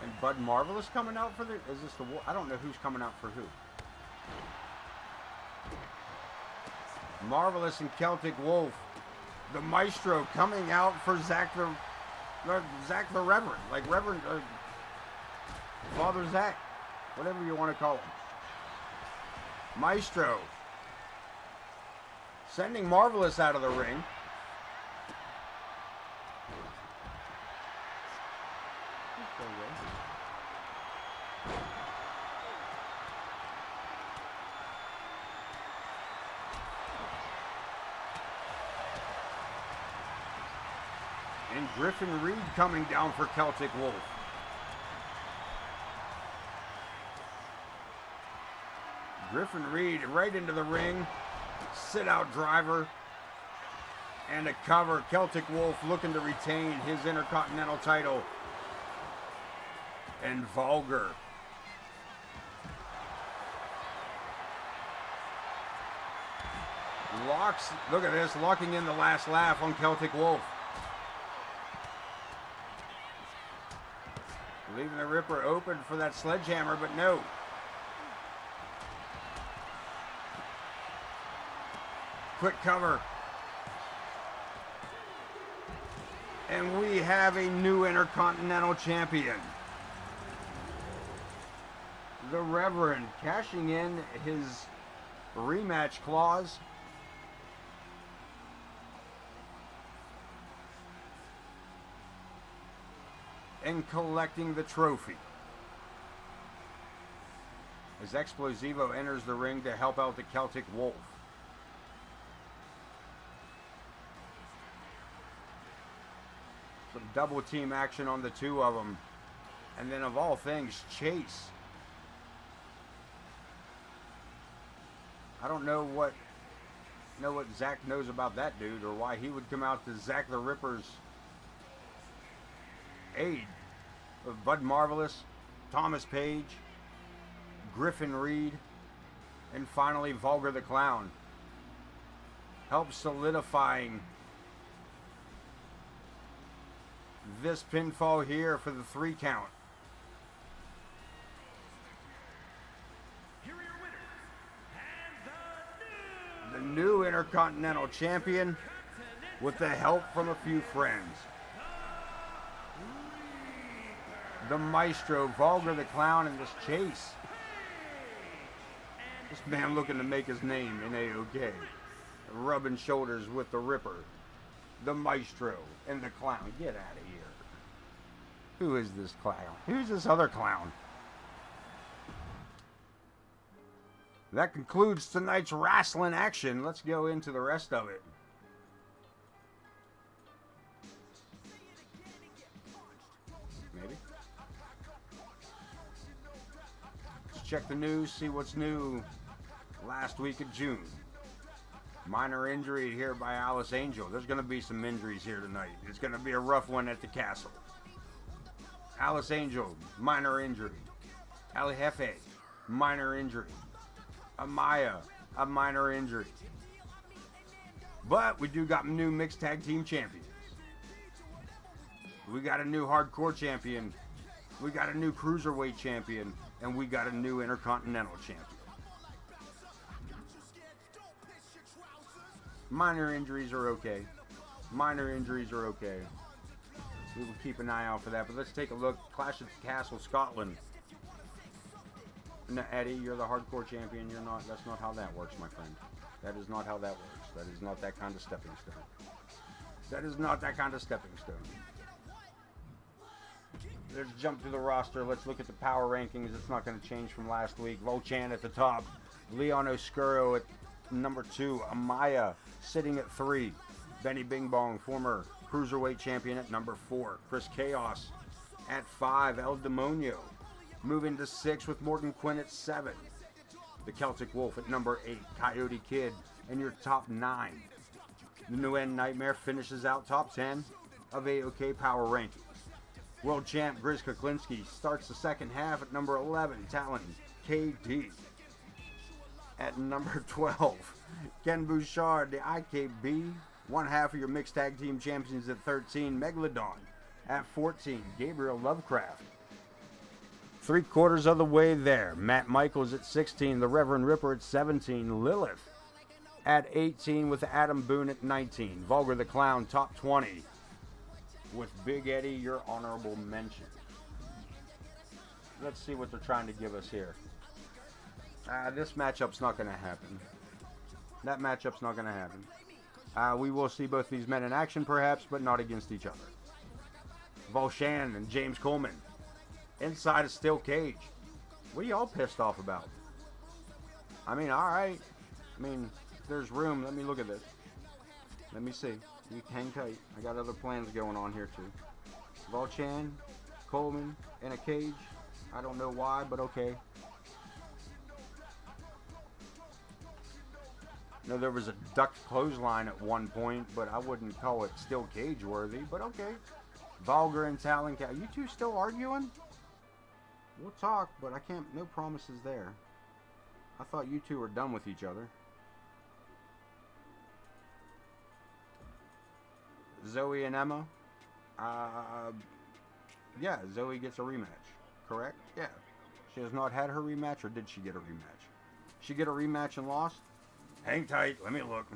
And Bud Marvelous coming out for the... Is this the... I don't know who's coming out for who. Marvelous and Celtic Wolff. The Maestro coming out for Zach the Reverend. Like Reverend... Father Zach. Whatever you want to call him. Maestro. Sending Marvelous out of the ring. And Griffin Reed coming down for Celtic Wolff. Griffin Reed right into the ring. Sit out driver. And a cover. Celtic Wolff looking to retain his Intercontinental title. And Vulgar. Locks, look at this, locking in the last laugh on Celtic Wolff. Leaving the Ripper open for that sledgehammer, but no. Quick cover. And we have a new Intercontinental Champion. The Reverend cashing in his rematch clause. And collecting the trophy. As Explosivo enters the ring to help out the Celtic Wolff. Some double team action on the two of them. And then of all things, Chase. I don't know what Zach knows about that dude or why he would come out to Zach the Ripper's aid of Bud Marvelous, Thomas Page, Griffin Reed, and finally Vulgar the Clown. Help solidifying this pinfall here for the 3 count. Here are your winners, and The new Intercontinental Champion with the help from a few friends. The Maestro, Vulgar the Clown, and this Chase. This man looking to make his name in AoK. Rubbing shoulders with the Ripper. The Maestro and the Clown. Get out of here. Who is this clown? Who's this other clown? That concludes tonight's wrestling action. Let's go into the rest of it. Maybe. Let's check the news, see what's new last week of June. Minor injury here by Alice Angel. There's going to be some injuries here tonight. It's going to be a rough one at the castle. Alice Angel, minor injury. El Jefe, minor injury. Amaya, a minor injury. But we do got new mixed tag team champions. We got a new hardcore champion. We got a new cruiserweight champion. And we got a new intercontinental champion. Minor injuries are okay. Minor injuries are okay. We will keep an eye out for that. But let's take a look. Clash at the Castle, Scotland. No, Eddie, you're the hardcore champion. You're not. That's not how that works, my friend. That is not how that works. That is not that kind of stepping stone. That is not that kind of stepping stone. Let's jump to the roster. Let's look at the power rankings. It's not going to change from last week. Volchan at the top. Leon Oscuro at number 2. Amaya sitting at 3. Benny Bing Bong, former cruiserweight champion, at number 4. Chris Chaos at 5. El Demonio moving to 6 with Morgan Quinn at 7. The Celtic Wolf at number 8. Coyote Kid in your top 9. The Nguyen Nightmare finishes out top 10 of AoK power rankings. World champ Grizz Kuklinski starts the second half at number 11, Talon KD. At number 12, Ken Bouchard, the IKB. One half of your mixed tag team champions at 13, Megalodon. At 14, Gabriel Lovecraft. 3/4 of the way there, Matt Michaels at 16, the Reverend Ripper at 17, Lilith at 18 with Adam Boone at 19, Vulgar the Clown top 20 with Big Eddie, your honorable mention. Let's see what they're trying to give us here. This matchup's not going to happen. That matchup's not going to happen. We will see both these men in action perhaps, but not against each other. Volshan and James Coleman inside a steel cage. What are y'all pissed off about? I mean, alright. I mean, if there's room, let me look at this. Let me see. You hang tight. I got other plans going on here too. Volchan, Coleman, in a cage. I don't know why, but okay. No, there was a ducked clothesline at one point, but I wouldn't call it still cage worthy, but okay. Vulgar and Talon, you two still arguing? We'll talk, but I can't, no promises there. I thought you two were done with each other. Zoe and Emma. Yeah, Zoe gets a rematch, correct? Yeah. She has not had her rematch, or did she get a rematch? She get a rematch and lost? Hang tight, let me look.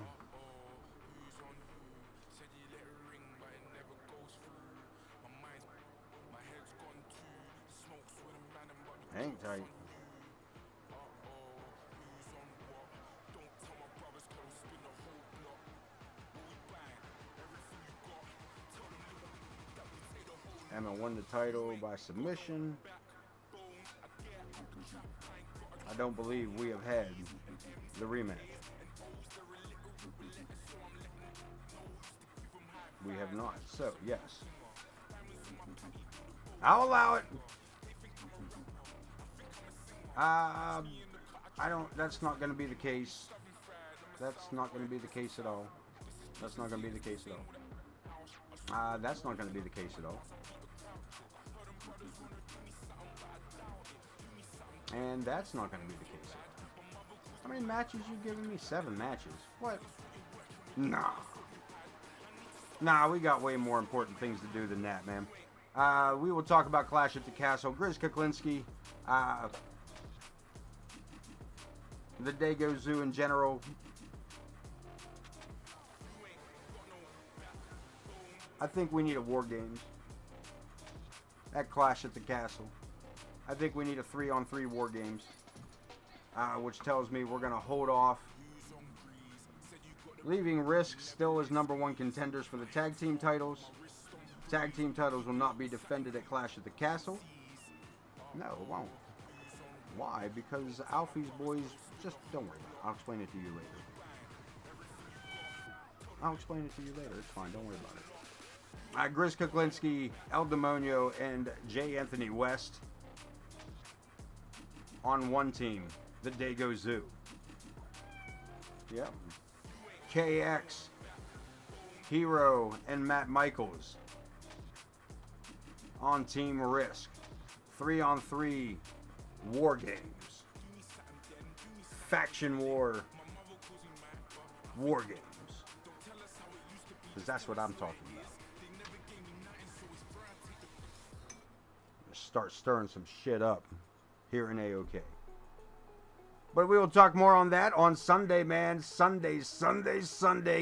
Hang tight. Emma won the title by submission. I don't believe we have had the rematch. We have not. So, yes. I'll allow it. I don't, that's not going to be the case. That's not going to be the case at all. That's not going to be the case at all. That's not going to be the case at all. And that's not going to be the case at all. How many matches you giving me? 7 matches. What? Nah. Nah, we got way more important things to do than that, man. We will talk about Clash at the Castle. Grizz Kuklinski. The Dago Zoo in general. I think we need a War Games at Clash at the Castle. I think we need a 3-on-3 War Games, which tells me we're going to hold off, leaving Risk still as #1 contenders for the tag team titles. Tag team titles will not be defended at Clash at the Castle. No, it won't. Why? Because Alfie's boys, just don't worry about it. I'll explain it to you later. I'll explain it to you later. It's fine. Don't worry about it. Grizz Kuklinski, El Demonio, and J. Anthony West on one team, the Dago Zoo. Yep. KX, Hero, and Matt Michaels on Team Risk. 3-on-3 War Games. Faction War Games. Because that's what I'm talking about. Start stirring some shit up here in AoK. But we will talk more on that on Sunday, man. Sunday.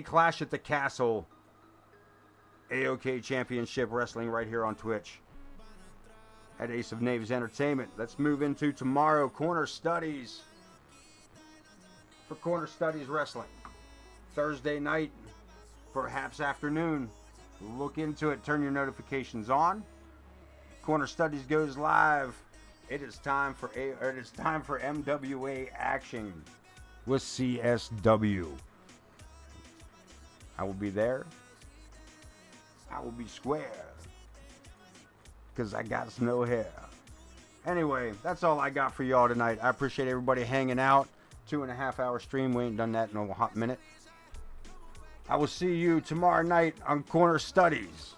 Clash at the Castle. AoK Championship Wrestling right here on Twitch at Ace of Knaves Entertainment. Let's move into tomorrow. Corner Studies. For Corner Studies Wrestling. Thursday night, perhaps afternoon. Look into it. Turn your notifications on. Corner Studies goes live. It is time for MWA action with CSW. I will be there. I will be square because I got no hair. Anyway, that's all I got for y'all tonight. I appreciate everybody hanging out. 2.5 hour stream. We ain't done that in a hot minute. I will see you tomorrow night on Corner Studies.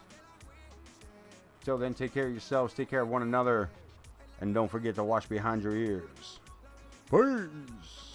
Till then, take care of yourselves, take care of one another, and don't forget to wash behind your ears. Peace!